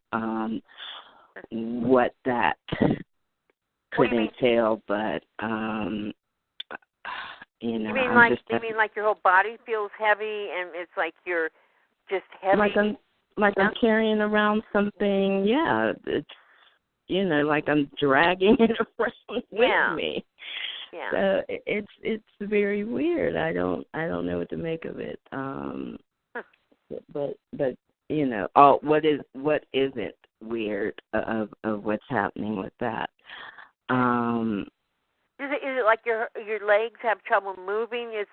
what that could entail, but You mean like your whole body feels heavy and it's like you're just heavy? Like I'm carrying around something. Yeah, it's like I'm dragging it around with me. Yeah. So it's very weird. I don't know what to make of it. But what isn't weird of what's happening with that? Is it like your legs have trouble moving? It's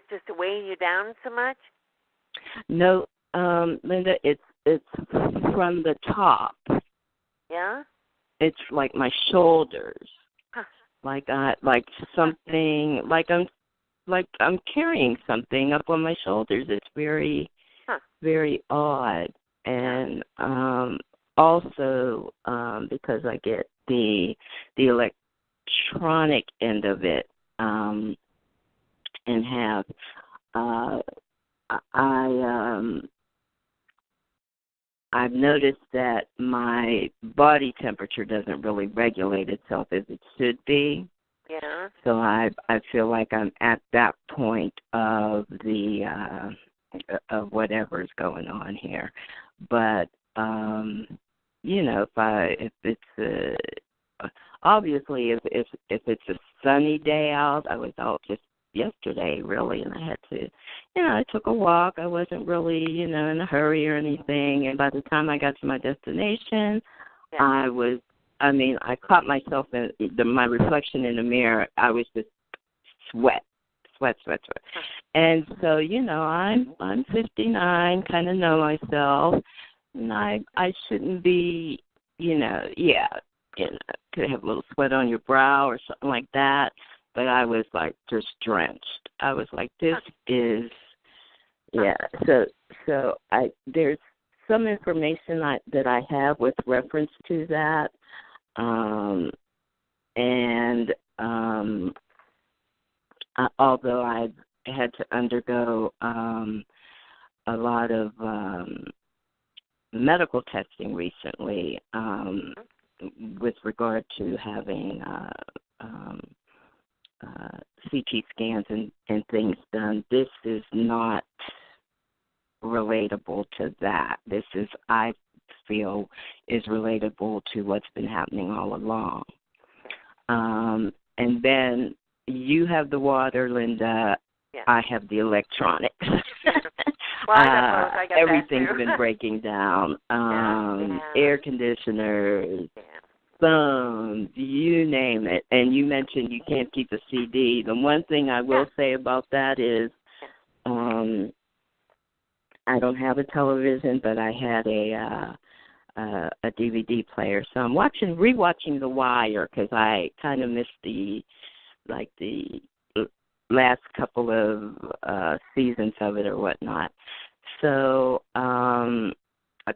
just weighing you down so much? No, Linda, it's from the top. Yeah? It's like my shoulders. Huh. Like something, like I'm carrying something up on my shoulders. It's very, very odd. and also because I get the electronic end of it, and have I've noticed that my body temperature doesn't really regulate itself as it should be. Yeah. So I feel like I'm at that point of the of whatever's going on here. But you know, if it's obviously if it's a sunny day out, I was out just yesterday really, and I had to, you know, I took a walk. I wasn't really, you know, in a hurry or anything, and by the time I got to my destination, I caught myself in my reflection in the mirror. I was just sweat. And so, you know, I'm 59, kind of know myself, and I shouldn't be, you know, could have a little sweat on your brow or something like that. But I was like just drenched. I was like, this is, So there's some information that I have with reference to that, although I've had to undergo a lot of medical testing recently with regard to having CT scans and things done. This is not relatable to that. This is, I feel, is relatable to what's been happening all along. And then you have the water, Linda. Yeah. I have the electronics. Well, I got everything's been breaking down. Air conditioners, phones, you name it. And you mentioned you can't keep a CD. The one thing I will say about that is I don't have a television, but I had a DVD player. So I'm rewatching The Wire because I kind of missed the last couple of seasons of it or whatnot. So I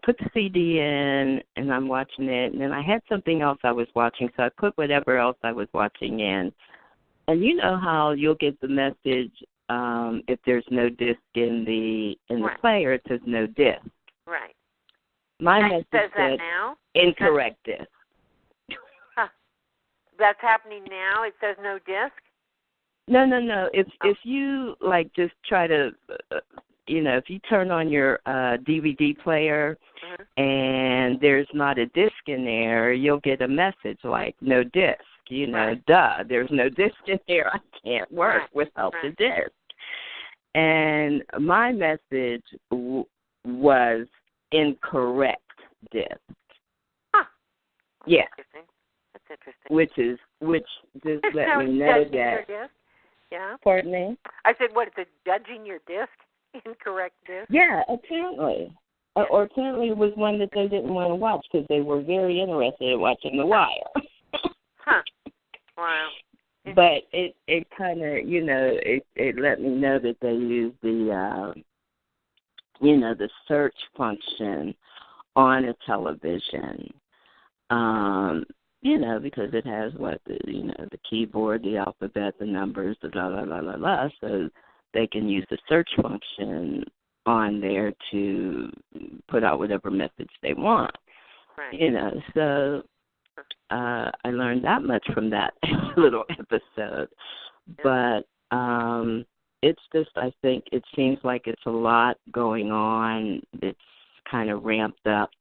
put the CD in, and I'm watching it, and then I had something else I was watching, so I put whatever else I was watching in. And you know how you'll get the message if there's no disc in the player, it says no disc. Right. My message says that said now? incorrect disc. Huh. That's happening now? It says no disc? No. If you just try to, if you turn on your DVD player and there's not a disc in there, you'll get a message like no disc. Duh, there's no disc in there. I can't work without the disc. And my message was incorrect disc. Huh. Yeah. That's interesting. Which just let me know that. Yeah. Pardon me? I said, what, is it judging your disc? Incorrect disc? Yeah, apparently. Or apparently it was one that they didn't want to watch because they were very interested in watching The Wire. Huh. Wow. But it kind of, it let me know that they use the, the search function on a television, because it has the keyboard, the alphabet, the numbers, the blah, blah, blah, blah, blah. So they can use the search function on there to put out whatever message they want. Right. So I learned that much from that little episode. But it's just, I think it seems like it's a lot going on. It's kind of ramped up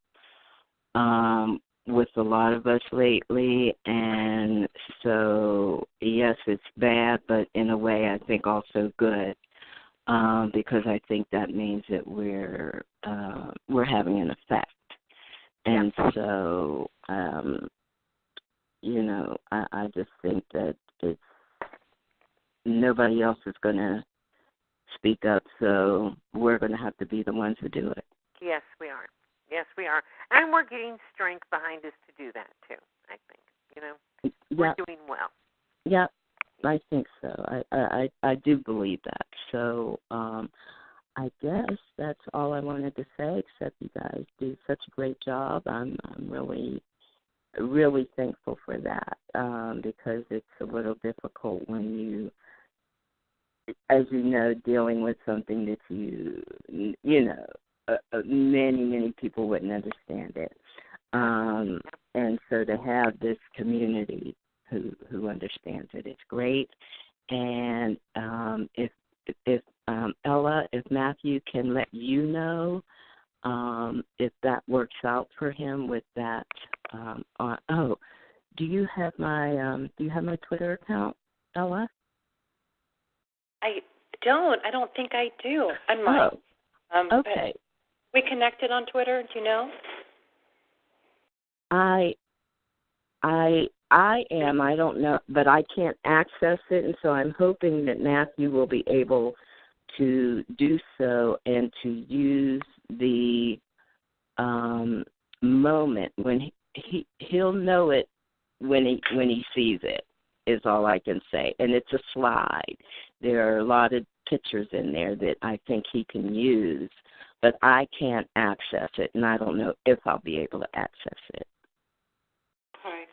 with a lot of us lately. And so, yes, it's bad, but in a way I think also good. Because I think that means that we're having an effect. And so, I just think that it's nobody else is going to speak up, so we're going to have to be the ones who do it. Yes, we are. Yes, we are. And we're getting strength behind us to do that, too, I think. We're doing well. Yeah, I think so. I do believe that. So I guess that's all I wanted to say, except you guys do such a great job. I'm really, really thankful for that, because it's a little difficult when you, as you know, dealing with something that many people wouldn't understand it. And so to have this community who understands it, it's great. And if Ella, if Matthew can let you know if that works out for him with that. Do you have my Twitter account, Ella? I don't think I do. I might. Okay. We connected on Twitter. Do you know? I am. I don't know, but I can't access it, and so I'm hoping that Matthew will be able to do so and to use the moment when he'll know it when he sees it, is all I can say. And it's a slide. There are a lot of pictures in there that I think he can use, but I can't access it, and I don't know if I'll be able to access it. All right.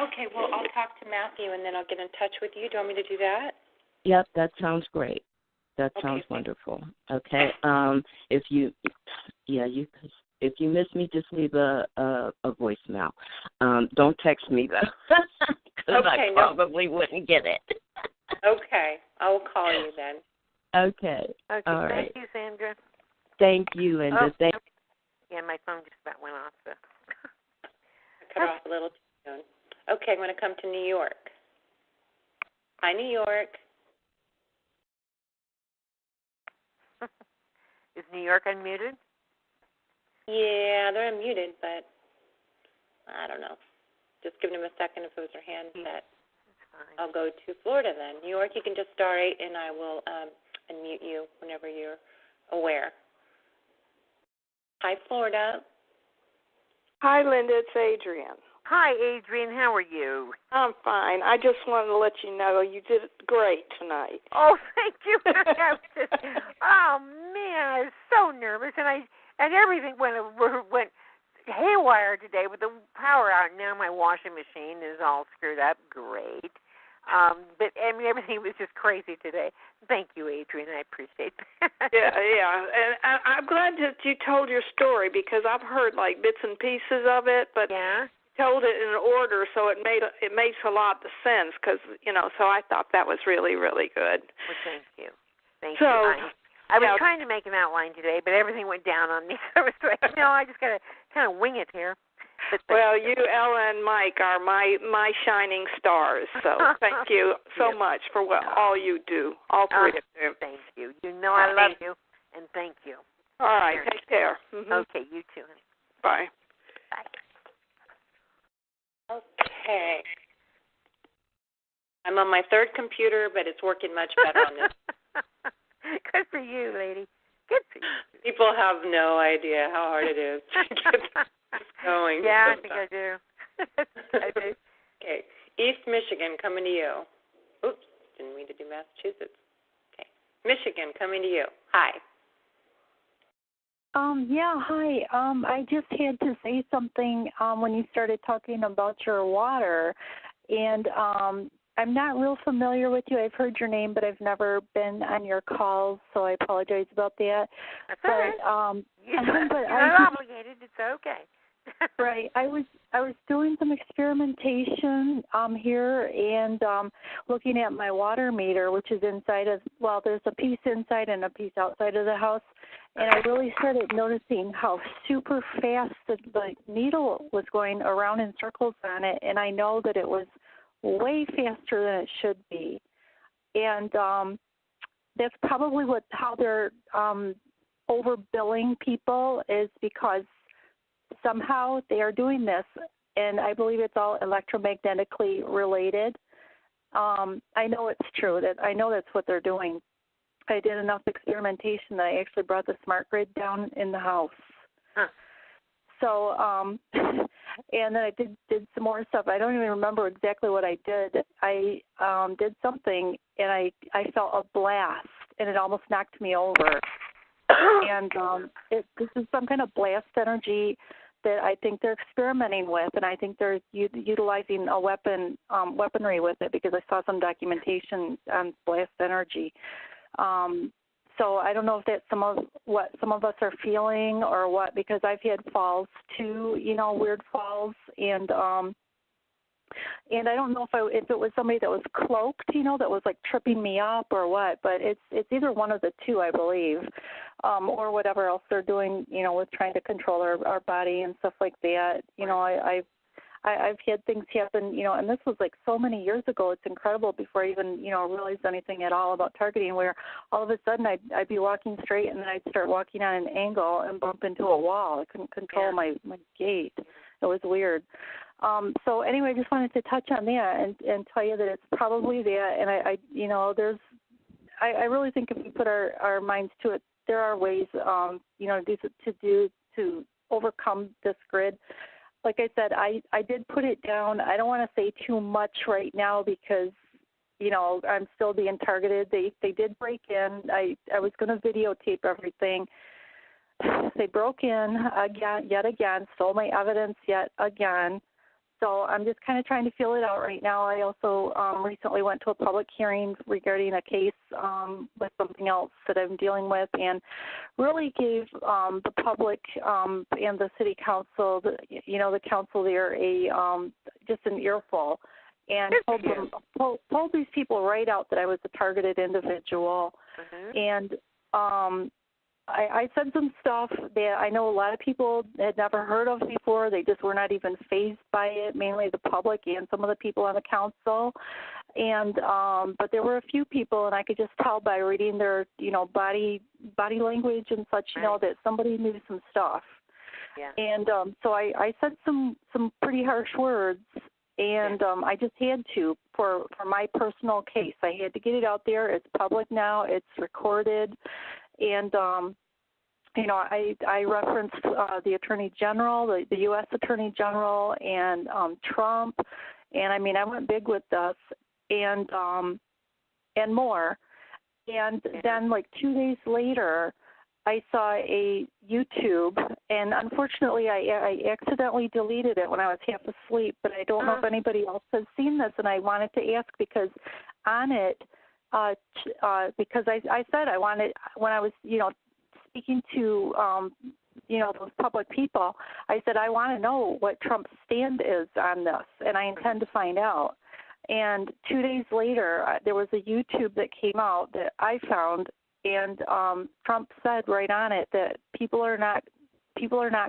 Okay, well, I'll talk to Matthew, and then I'll get in touch with you. Do you want me to do that? Yep, that sounds great. That sounds wonderful. Okay. If you miss me, just leave a voicemail. Don't text me though, because I probably wouldn't get it. Okay, I will call you then. Okay. All right. Thank you, Sandra. Thank you, Linda. Yeah, my phone just about went off. So. I cut off a little too soon. Okay, I'm going to come to New York. Hi, New York. Is New York unmuted? Yeah, they're unmuted, but I don't know. Just giving them a second if it was their handset. I'll go to Florida then. New York, you can just star 8, and I will unmute you whenever you're aware. Hi, Florida. Hi, Linda. It's Adrienne. Hi, Adrienne. How are you? I'm fine. I just wanted to let you know you did great tonight. Oh, thank you. Oh man, I was so nervous, and everything went haywire today with the power out. Now my washing machine is all screwed up. Great. But I mean, everything was just crazy today. Thank you, Adrienne. I appreciate that. Yeah, and I'm glad that you told your story because I've heard like bits and pieces of it, but you told it in order, so it makes a lot of sense. Because so I thought that was really, really good. Well, thank you. Thank you. I was trying to make an outline today, but everything went down on me. So I was like, I just got to kind of wing it here. Well, you, Ella, and Mike are my shining stars. So thank you so much for all you do, all three of you. Thank you. You know I love you, and thank you. All right, take care. Mm-hmm. Okay, you too. Bye. Bye. Okay. I'm on my third computer, but it's working much better on this. Good for you, lady. Good for you. People have no idea how hard it is to get this going. Yeah, I think I do. I do. Okay. East Michigan, coming to you. Oops, didn't mean to do Massachusetts. Okay. Michigan, coming to you. Hi. Hi. I just had to say something when you started talking about your water, and I'm not real familiar with you. I've heard your name, but I've never been on your calls, so I apologize about that. That's all right. You're not obligated. It's okay. Right. I was doing some experimentation here and looking at my water meter, which is inside of, there's a piece inside and a piece outside of the house, and I really started noticing how super fast the needle was going around in circles on it, and I know that it was way faster than it should be. And that's probably how they're overbilling people, is because somehow they are doing this, and I believe it's all electromagnetically related. I know it's true. I know that's what they're doing. I did enough experimentation that I actually brought the smart grid down in the house. Huh. So, and then I did some more stuff. I don't even remember exactly what I did. I did something, and I felt a blast, and it almost knocked me over. And this is some kind of blast energy that I think they're experimenting with, and I think they're utilizing a weaponry with it, because I saw some documentation on blast energy. So I don't know if that's what some of us are feeling or what, because I've had falls too, weird falls, and I don't know if it was somebody that was cloaked, that was like tripping me up or what, but it's either one of the two, I believe, or whatever else they're doing, with trying to control our body and stuff like that. I've had things happen, and this was like so many years ago. It's incredible, before I even, realized anything at all about targeting, where all of a sudden I'd be walking straight, and then I'd start walking on an angle and bump into a wall. I couldn't control my gait. It was weird. So anyway, I just wanted to touch on that and tell you that it's probably that. And I really think if we put our minds to it, there are ways, to overcome this grid. Like I said, I did put it down. I don't want to say too much right now, because, I'm still being targeted. They did break in. I was going to videotape everything. They broke in yet again, stole my evidence yet again. So I'm just kind of trying to feel it out right now. I also recently went to a public hearing regarding a case with something else that I'm dealing with, and really gave the public and the city council, the council there, just an earful, and told these people right out that I was a targeted individual. And I said some stuff that I know a lot of people had never heard of before. They just were not even fazed by it, mainly the public and some of the people on the council. And but there were a few people, and I could just tell by reading their, body language and such, that somebody knew some stuff. Yeah. And so I said some pretty harsh words, and I just had to for my personal case. I had to get it out there. It's public now. It's recorded. And, I referenced the Attorney General, the U.S. Attorney General, and Trump. And, I went big with this and more. And then, 2 days later, I saw a YouTube, and unfortunately I accidentally deleted it when I was half asleep, but I don't know if anybody else has seen this, and I wanted to ask because on it, because I said I wanted, when I was, speaking to, those public people, I said, I want to know what Trump's stand is on this, and I intend to find out. And 2 days later, there was a YouTube that came out that I found, and Trump said right on it that people are not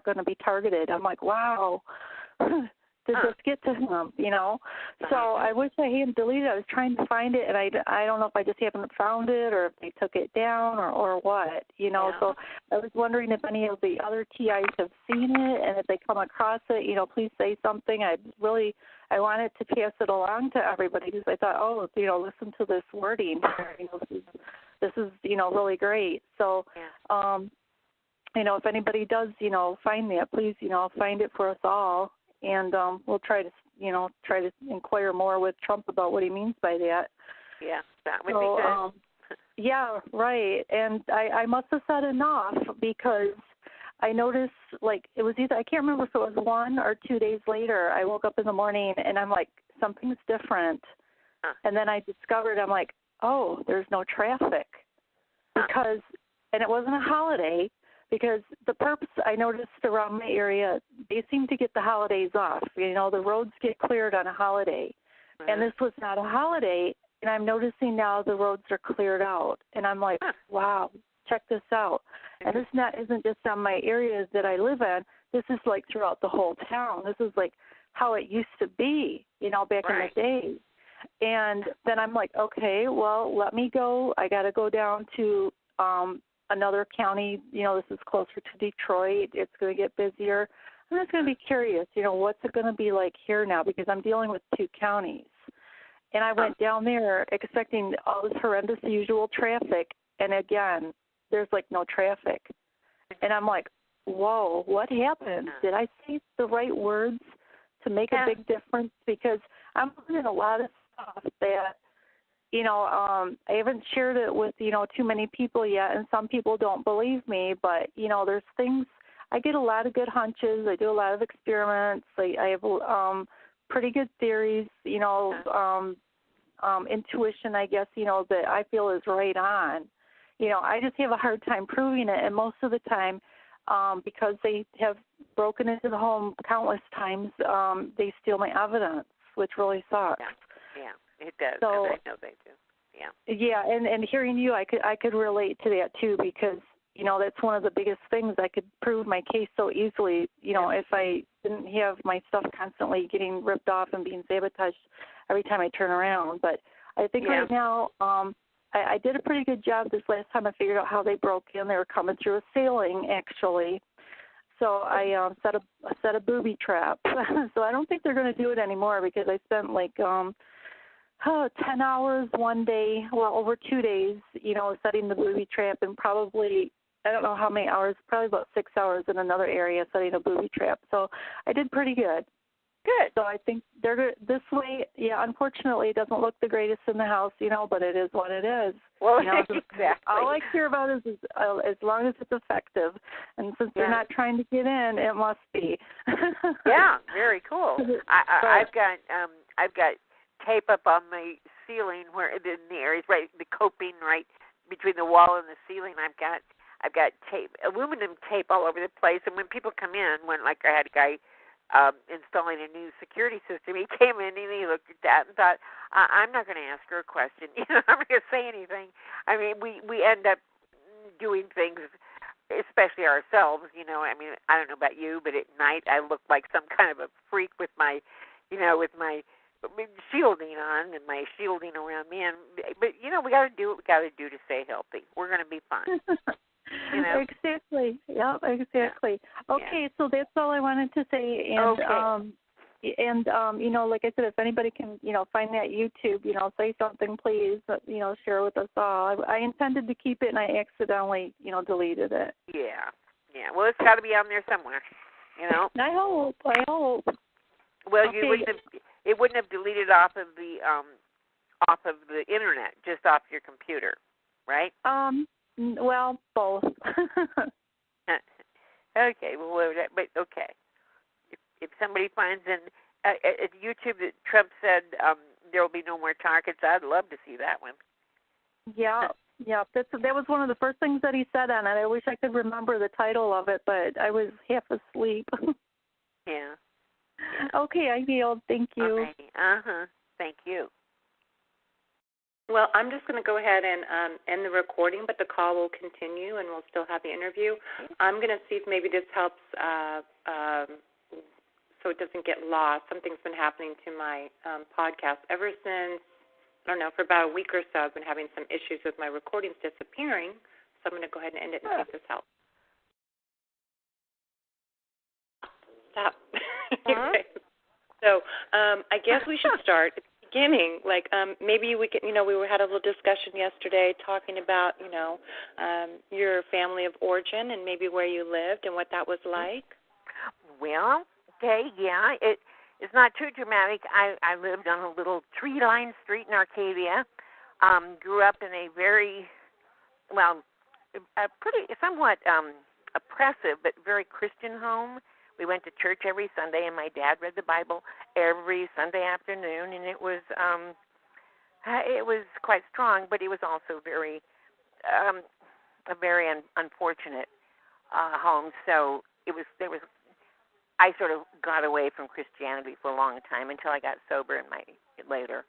going to be targeted. I'm like, wow. Did this get to him, So I wish I hadn't deleted it. I was trying to find it, and I don't know if I just haven't found it or if they took it down or what, So I was wondering if any of the other TIs have seen it, and if they come across it, please say something. I wanted to pass it along to everybody because I thought, listen to this wording. This is really great. So, if anybody does, find that, please, find it for us all. And we'll try to inquire more with Trump about what he means by that. Yeah, that would be good. Yeah, right. And I must have said enough, because I noticed, it was either, I can't remember if it was 1 or 2 days later, I woke up in the morning and I'm like, something's different. And then I discovered, I'm like, oh, there's no traffic. And it wasn't a holiday. Because the perps, I noticed around my area, they seem to get the holidays off. The roads get cleared on a holiday. And this was not a holiday, and I'm noticing now the roads are cleared out. And I'm like, wow, check this out. And this isn't just on my areas that I live in. This is throughout the whole town. This is how it used to be, back in the day. And then I'm like, okay, well, let me go. I got to go down to another county, this is closer to Detroit. It's going to get busier. I'm just going to be curious, what's it going to be like here now, because I'm dealing with 2 counties. And I went down there expecting all this horrendous usual traffic, and again, there's no traffic. And I'm like, whoa, what happened? Did I say the right words to make a big difference? Because I'm learning a lot of stuff that I haven't shared it with, too many people yet, and some people don't believe me, but, there's things, I get a lot of good hunches. I do a lot of experiments. I have pretty good theories, intuition, I guess, that I feel is right on. I just have a hard time proving it, and most of the time, because they have broken into the home countless times, they steal my evidence, which really sucks. Yeah, it does. So, I know they do. Yeah. Yeah, and hearing you, I could relate to that too, because that's one of the biggest things. I could prove my case so easily. If I didn't have my stuff constantly getting ripped off and being sabotaged every time I turn around. But I think right now, I did a pretty good job this last time. I figured out how they broke in. They were coming through a ceiling, actually. So I set a booby trap. So I don't think they're going to do it anymore, because I spent like 10 hours one day, well, over 2 days, setting the booby trap, and probably, I don't know how many hours, probably about 6 hours in another area setting a booby trap. So I did pretty good. Good. So I think they're good this way. Yeah, unfortunately, it doesn't look the greatest in the house, but it is what it is. Well, exactly. All I care about is as long as it's effective. And since they're not trying to get in, it must be. Yeah, very cool. I've got tape up on my ceiling where in the areas right, the coping right between the wall and the ceiling. I've got tape, aluminum tape all over the place. And when people come in, I had a guy installing a new security system, he came in and he looked at that and thought, I'm not going to ask her a question. I'm not going to say anything. I mean, we end up doing things, especially ourselves. I mean, I don't know about you, but at night I look like some kind of a freak with my, with my shielding on and my shielding around me. But we got to do what we got to do to stay healthy. We're going to be fine. Exactly. Yep, exactly. Okay, so that's all I wanted to say. And like I said, if anybody can, find that YouTube, say something, please, share with us all. I intended to keep it, and I accidentally, deleted it. Yeah. Well, it's got to be on there somewhere. I hope. Well, it wouldn't have deleted off of the internet, just off your computer, right? Well, both. Okay, but okay. If somebody finds at YouTube that Trump said there will be no more targets, I'd love to see that one. Yeah. That was one of the first things that he said on it. I wish I could remember the title of it, but I was half asleep. Yeah. Okay, I yield. Thank you. Okay. Thank you. Well, I'm just going to go ahead and end the recording, but the call will continue, and we'll still have the interview. I'm going to see if maybe this helps so it doesn't get lost. Something's been happening to my podcast ever since, I don't know, for about a week or so. I've been having some issues with my recordings disappearing, so I'm going to go ahead and end it and see if this helps. Stop. Okay. So I guess we should start at the beginning. Like maybe we could, we had a little discussion yesterday talking about, your family of origin and maybe where you lived and what that was like. Well, okay, yeah, it's not too dramatic. I lived on a little tree-lined street in Arcadia. Grew up in a very, a pretty somewhat oppressive but very Christian home. We went to church every Sunday, and my dad read the Bible every Sunday afternoon, and it was quite strong, but it was also very a very unfortunate home. So I sort of got away from Christianity for a long time until I got sober later,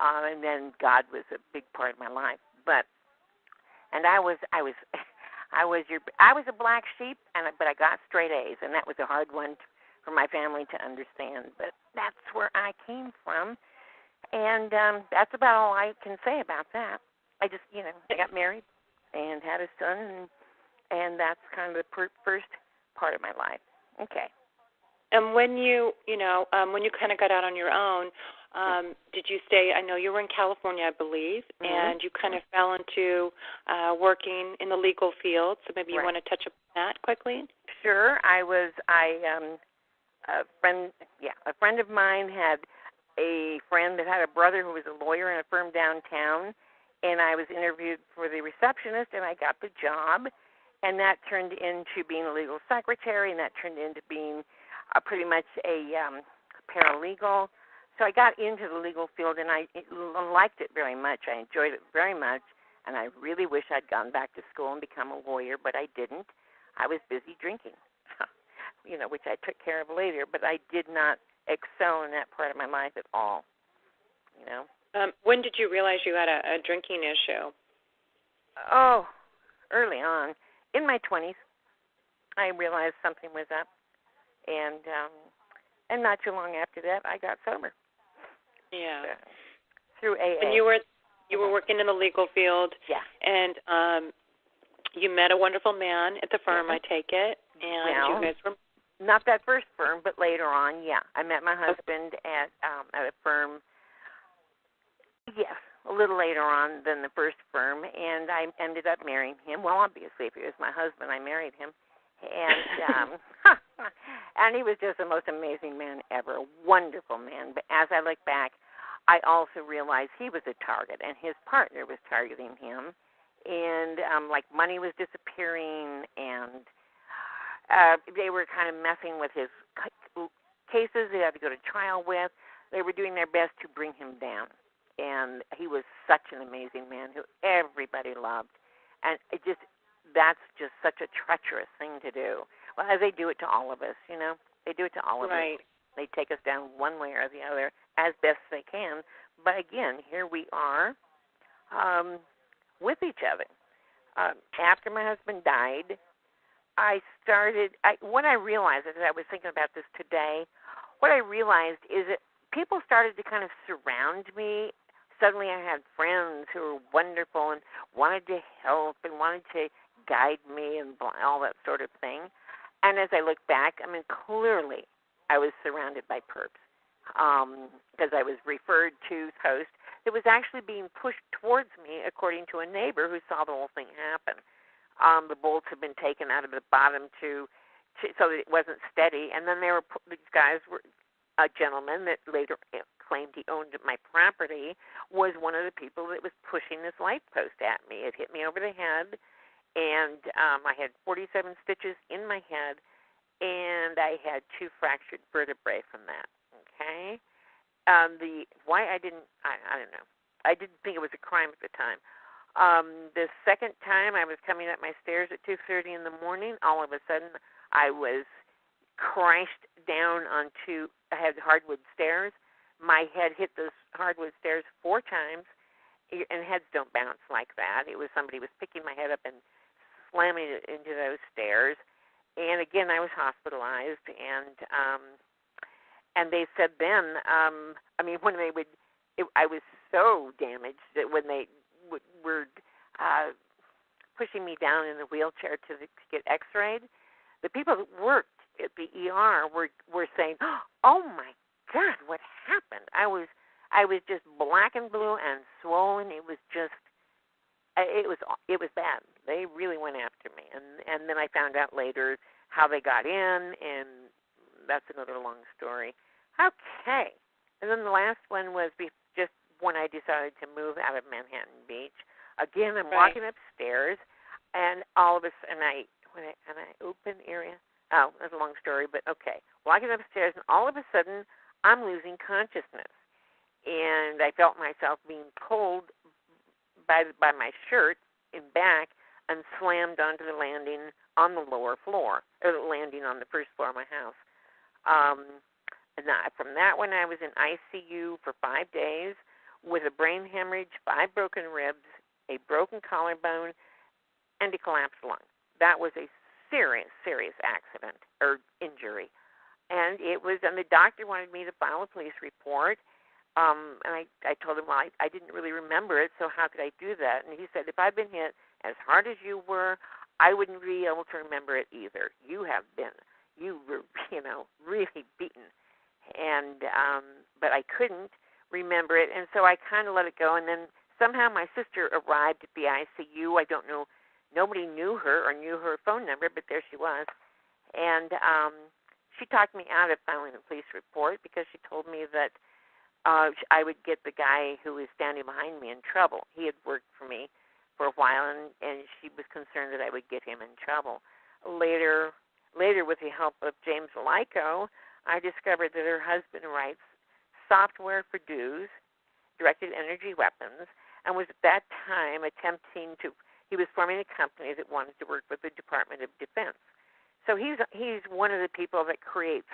and then God was a big part of my life. I was a black sheep, but I got straight A's, and that was a hard one for my family to understand. But that's where I came from, and that's about all I can say about that. I just, I got married and had a son, and that's kind of the first part of my life. Okay. And when you kind of got out on your own, did you stay? I know you were in California, I believe, and you kind of fell into working in the legal field. So maybe you want to touch upon that quickly. Sure. A friend of mine had a friend that had a brother who was a lawyer in a firm downtown, and I was interviewed for the receptionist, and I got the job, and that turned into being a legal secretary, and that turned into being pretty much a paralegal. So I got into the legal field, and I liked it very much. I enjoyed it very much, and I really wish I'd gone back to school and become a lawyer, but I didn't. I was busy drinking, which I took care of later, but I did not excel in that part of my life at all, When did you realize you had a drinking issue? Oh, early on. In my 20s, I realized something was up, and not too long after that, I got sober. Yeah. Through AA. And you were working in the legal field. Yeah. And you met a wonderful man at the firm, I take it, and you guys were... Not that first firm, but later on, yeah. I met my husband at a firm, yes, a little later on than the first firm, and I ended up marrying him. Well, obviously, if he was my husband, I married him. And and he was just the most amazing man ever, a wonderful man. But as I look back, I also realized he was a target, and his partner was targeting him. And, money was disappearing, and they were kind of messing with his cases they had to go to trial with. They were doing their best to bring him down. And he was such an amazing man who everybody loved. And that's just such a treacherous thing to do. Well, as they do it to all of us, They do it to all of us. They take us down one way or the other as best they can. But again, here we are with each other. After my husband died, what I realized, as I was thinking about this today, what I realized is that people started to kind of surround me. Suddenly I had friends who were wonderful and wanted to help and wanted to guide me and all that sort of thing. And as I look back, clearly I was surrounded by perps because I was referred to host. It was actually being pushed towards me, according to a neighbor who saw the whole thing happen. The bolts had been taken out of the bottom so that it wasn't steady. And then these guys were a gentleman that later claimed he owned my property, was one of the people that was pushing this light post at me. It hit me over the head, and I had 47 stitches in my head, and I had 2 fractured vertebrae from that. Okay, why I don't know. I didn't think it was a crime at the time. The second time I was coming up my stairs at 2:30 in the morning, all of a sudden I was crashed down onto, I had hardwood stairs. My head hit those hardwood stairs 4 times, and heads don't bounce like that. It was somebody was picking my head up and slamming it into those stairs. And again, I was hospitalized, and they said then, when they would, I was so damaged that when they were pushing me down in the wheelchair to get x-rayed, the people that worked at the ER were saying, "Oh my God, what happened?" I was just black and blue and swollen. It was bad. They really went after me, and then I found out later how they got in, and that's another long story. Okay, and then the last one was just when I decided to move out of Manhattan Beach. Again, I'm walking upstairs, and all of a sudden, when I open area. Oh, that's a long story, but okay. Walking upstairs, and all of a sudden, I'm losing consciousness. And I felt myself being pulled by my shirt in back and slammed onto the landing on the lower floor, or the landing on the first floor of my house. And from that one, I was in ICU for 5 days with a brain hemorrhage, 5 broken ribs, a broken collarbone, and a collapsed lung. That was a serious accident or injury. And the doctor wanted me to file a police report. And I told him, well, I didn't really remember it, so how could I do that? And he said, if I'd been hit as hard as you were, I wouldn't be able to remember it either. You were, really beaten. And, but I couldn't remember it, and so I kind of let it go. And then somehow my sister arrived at the ICU. I don't know. Nobody knew her or knew her phone number, but there she was. And she talked me out of filing a police report because she told me that I would get the guy who was standing behind me in trouble. He had worked for me for a while, and she was concerned that I would get him in trouble. Later, with the help of James Lyko, I discovered that her husband writes software for DEWs, directed energy weapons, and was at that time he was forming a company that wanted to work with the Department of Defense. So he's one of the people that creates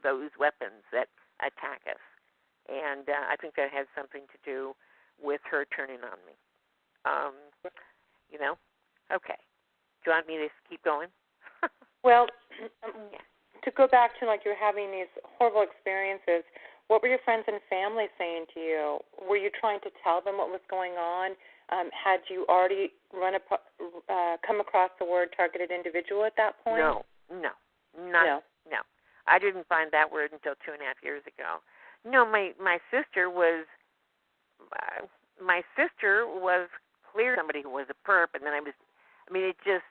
those weapons that attack us. And I think that has something to do with her turning on me. Okay. Do you want me to keep going? Well, to go back to you're having these horrible experiences, what were your friends and family saying to you? Were you trying to tell them what was going on? Had you already come across the word targeted individual at that point? No. I didn't find that word until 2.5 years ago. No, my sister was clear somebody who was a perp, and then it just,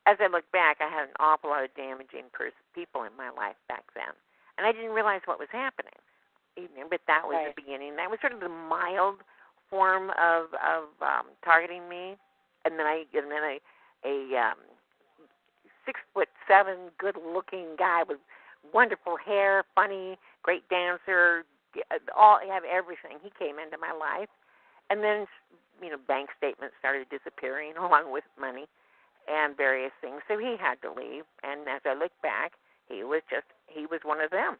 as I look back, I had an awful lot of damaging people in my life back then, and I didn't realize what was happening. But that was the beginning. That was sort of the mild form of targeting me, and then a 6'7", good-looking guy with wonderful hair, funny, great dancer, have everything. He came into my life, and then bank statements started disappearing along with money and various things. So he had to leave. And as I look back, he was one of them.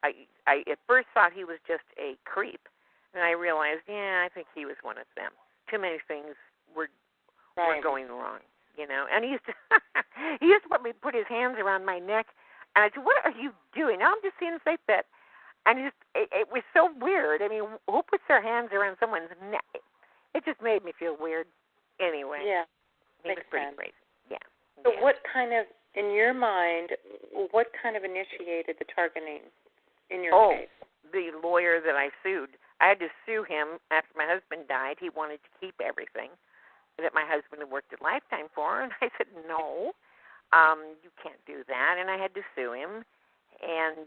I at first thought he was just a creep, and I realized, I think he was one of them. Too many things were going wrong, And he used to put his hands around my neck, and I said, "What are you doing?" "No, I'm just seeing if they fit." And it was so weird. I mean, who puts their hands around someone's neck? It just made me feel weird. Anyway, he was pretty crazy. Yeah. So what kind of, in your mind, what kind of initiated the targeting in your case? The lawyer that I sued. I had to sue him after my husband died. He wanted to keep everything that my husband had worked a lifetime for, and I said, no, you can't do that, and I had to sue him. And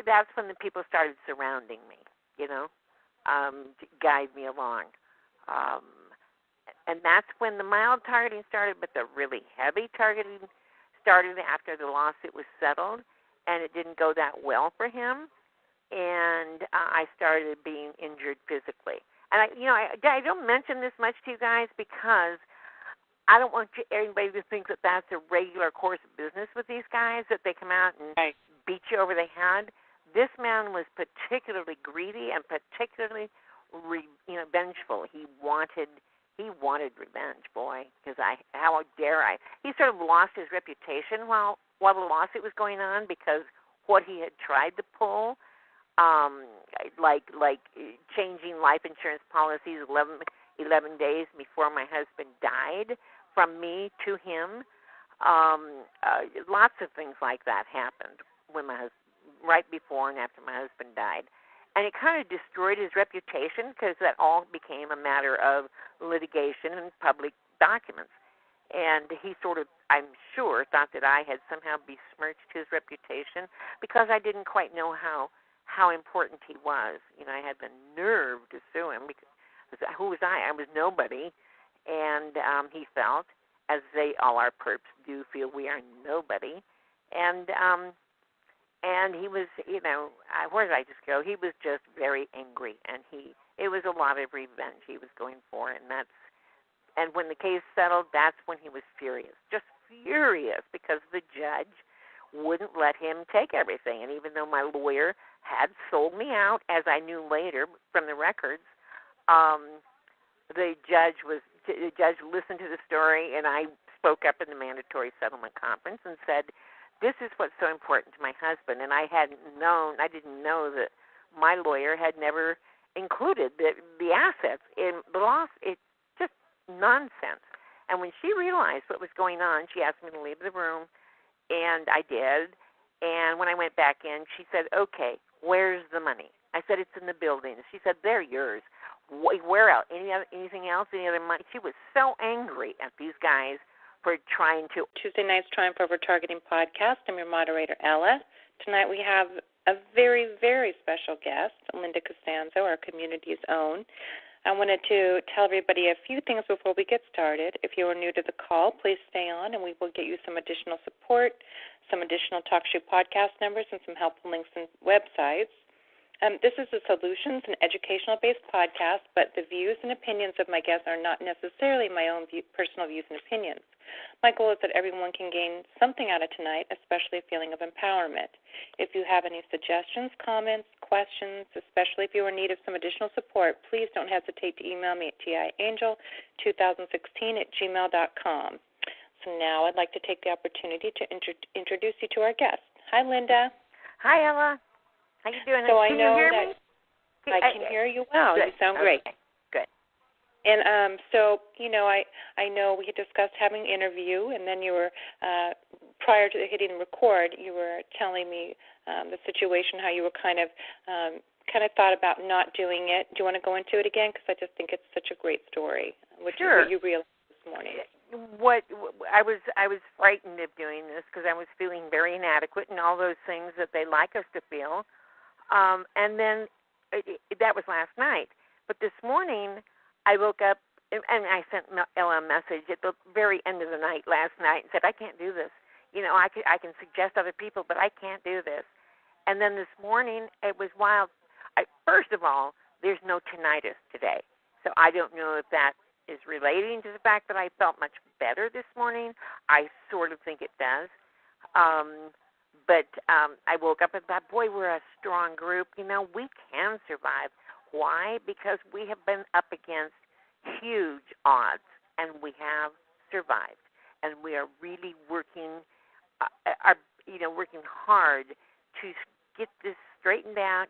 that's when the people started surrounding me, to guide me along. And that's when the mild targeting started, but the really heavy targeting started after the lawsuit was settled, and it didn't go that well for him, and I started being injured physically. And I don't mention this much to you guys because I don't want anybody to think that that's a regular course of business with these guys, that they come out and beat you over the head. This man was particularly greedy and particularly, vengeful. He wanted revenge, boy, because how dare I? He sort of lost his reputation while the lawsuit was going on because what he had tried to pull, like changing life insurance policies 11 days before my husband died, from me to him. Lots of things like that happened when right before and after my husband died. And it kind of destroyed his reputation because that all became a matter of litigation and public documents. And he sort of, I'm sure, thought that I had somehow besmirched his reputation because I didn't quite know how important he was. I had the nerve to sue him because who was I? I was nobody. And he felt, as all our perps do feel, we are nobody. And he was, where did I just go? He was just very angry, and it was a lot of revenge he was going for, and when the case settled, that's when he was furious, just furious, because the judge wouldn't let him take everything. And even though my lawyer had sold me out, as I knew later from the records, the judge listened to the story, and I spoke up in the mandatory settlement conference and said, this is what's so important to my husband. And I didn't know that my lawyer had never included the assets in the loss. It's just nonsense. And when she realized what was going on, she asked me to leave the room, and I did. And when I went back in, she said, okay, where's the money? I said, it's in the building. She said, they're yours. Where else? Anything else? Any other money? She was so angry at these guys for trying to. Tuesday night's Triumph Over Targeting podcast. I'm your moderator, Ella. Tonight we have a very, very special guest, Linda Costanzo, our community's own. I wanted to tell everybody a few things before we get started. If you are new to the call, please stay on, and we will get you some additional support, some additional TalkShoe podcast numbers, and some helpful links and websites. This is a solutions and educational-based podcast, but the views and opinions of my guests are not necessarily my own personal views and opinions. My goal is that everyone can gain something out of tonight, especially a feeling of empowerment. If you have any suggestions, comments, questions, especially if you are in need of some additional support, please don't hesitate to email me at tiangel2016@gmail.com. So now I'd like to take the opportunity to introduce you to our guest. Hi, Linda. Hi, Ella. How you doing? So can you hear me? I can hear you well. Good. You sound great. Okay. Good. And so, I know we had discussed having an interview, and then you were, prior to hitting record, you were telling me the situation, how you were kind of thought about not doing it. Do you want to go into it again? Because I just think it's such a great story. Sure. What you realized this morning. What I was frightened of doing this because I was feeling very inadequate and all those things that they like us to feel. And then that was last night. But this morning, I woke up and I sent Ella a message at the very end of the night last night and said, I can't do this. I can suggest other people, but I can't do this. And then this morning, it was wild. First of all, there's no tinnitus today. So I don't know if that is relating to the fact that I felt much better this morning. I sort of think it does. But I woke up and thought, boy, we're a strong group. We can survive. Why? Because we have been up against huge odds, and we have survived. And we are really working hard to get this straightened out,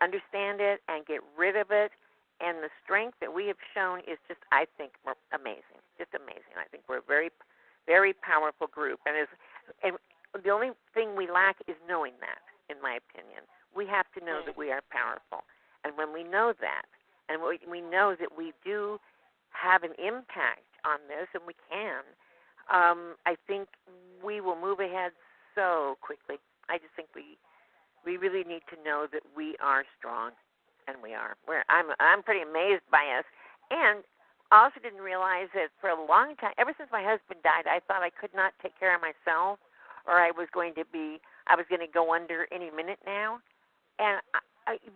understand it, and get rid of it. And the strength that we have shown is just, I think, amazing. Just amazing. I think we're a very, very powerful group. And the only thing we lack is knowing that, in my opinion. We have to know that we are powerful. And when we know that, and we know that we do have an impact on this, and we can, I think we will move ahead so quickly. I just think we really need to know that we are strong, and we are. I'm pretty amazed by us. And I also didn't realize that for a long time, ever since my husband died, I thought I could not take care of myself, or I was going to go under any minute now. And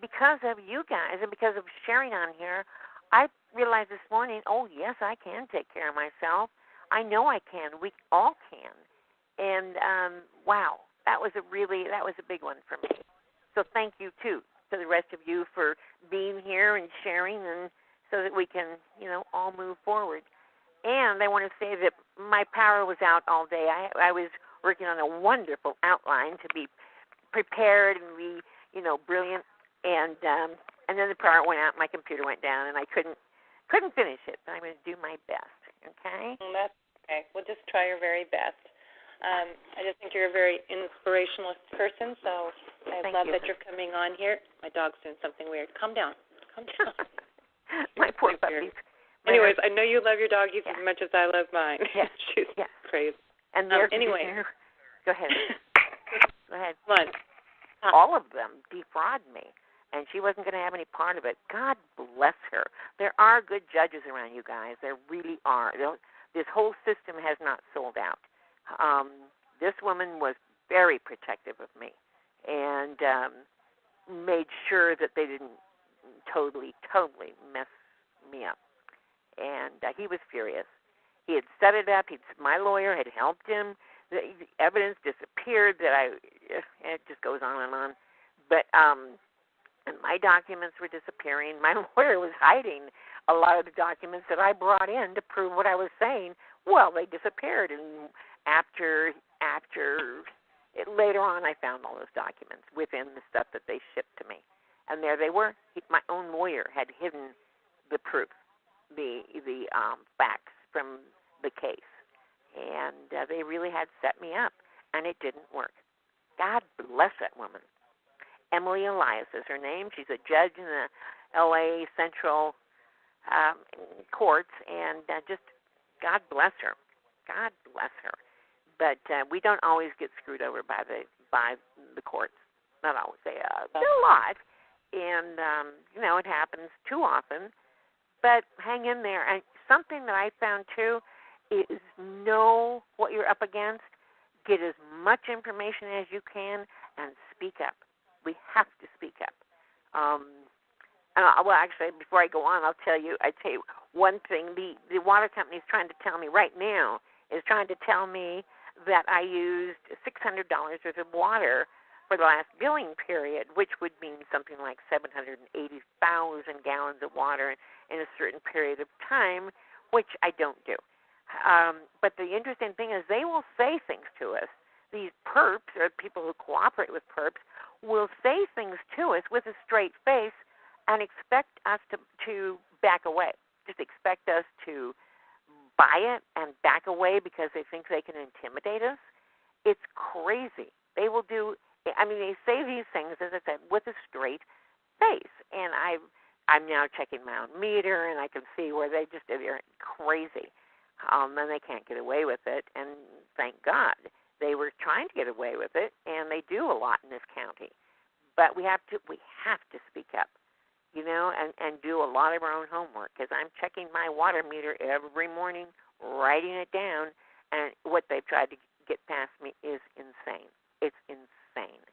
because of you guys and because of sharing on here, I realized this morning, oh, yes, I can take care of myself. I know I can. We all can. And, wow, that was a big one for me. So thank you, too, to the rest of you for being here and sharing, and so that we can, all move forward. And I want to say that my power was out all day. I was working on a wonderful outline to be prepared and be, brilliant. And then the power went out, my computer went down, and I couldn't finish it. But I'm going to do my best. Okay? That's okay. We'll just try your very best. I just think you're a very inspirational person, so I love that you're coming on here. My dog's doing something weird. Calm down. My poor puppies. Anyways, I know you love your doggies as much as I love mine. Yes. She's crazy. And anyway. Go ahead. Go ahead. Come on. All of them defraud me, and she wasn't going to have any part of it. God bless her. There are good judges around you guys. There really are. This whole system has not sold out. This woman was very protective of me and made sure that they didn't totally mess me up. And he was furious. He had set it up. My lawyer had helped him. The evidence disappeared. It just goes on and on. But and my documents were disappearing. My lawyer was hiding a lot of the documents that I brought in to prove what I was saying. Well, they disappeared, and later on, I found all those documents within the stuff that they shipped to me, and there they were. My own lawyer had hidden the proof, the facts from the case, and they really had set me up, and it didn't work. God bless that woman. Emily Elias is her name. She's a judge in the L.A. Central courts, and just God bless her. God bless her. But we don't always get screwed over by the courts. not always, a lot. And, it happens too often. But hang in there. And something that I found, too, is know what you're up against. Get as much information as you can and speak up. We have to speak up. Well, actually, before I go on, I'd tell you one thing. The water company is trying to tell me right now, that I used $600 worth of water for the last billing period, which would mean something like 780,000 gallons of water in a certain period of time, which I don't do. But the interesting thing is they will say things to us. These perps, or people who cooperate with perps, will say things to us with a straight face and expect us to back away. Just expect us to buy it and back away because they think they can intimidate us. It's crazy. They will do, they say these things, as I said, with a straight face. And I'm now checking my own meter, and I can see where they're crazy. And they can't get away with it. And thank God. They were trying to get away with it, and they do a lot in this county. But we have to speak up, and do a lot of our own homework, because I'm checking my water meter every morning, writing it down, and what they've tried to get past me is insane. It's insane.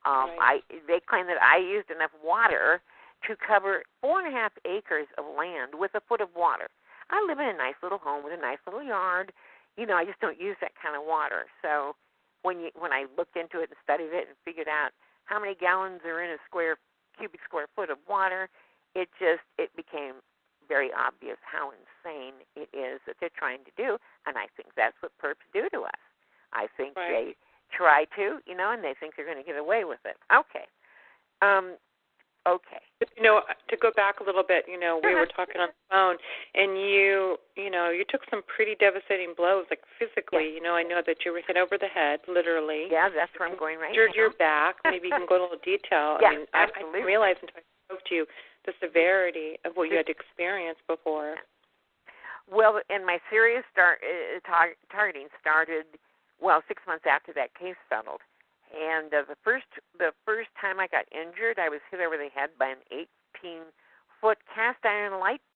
Right. They claim that I used enough water to cover 4.5 acres of land with a foot of water. I live in a nice little home with a nice little yard. I just don't use that kind of water. So when I looked into it and studied it and figured out how many gallons are in a cubic square foot of water, it became very obvious how insane it is that they're trying to do. And I think that's what perps do to us. I think they try to, and they think they're going to get away with it. Okay. Okay. But, to go back a little bit, we were talking on the phone, and you took some pretty devastating blows, like physically. Yeah. I know that you were hit over the head, literally. Yeah, that's where I'm going right now. now. Your back. Maybe you can go into a little detail. Yeah, I absolutely. didn't realize until I spoke to you the severity of what you had experienced before. Well, and my serious targeting started, 6 months after that case settled. And the first time I got injured, I was hit over the head by an 18-foot cast iron light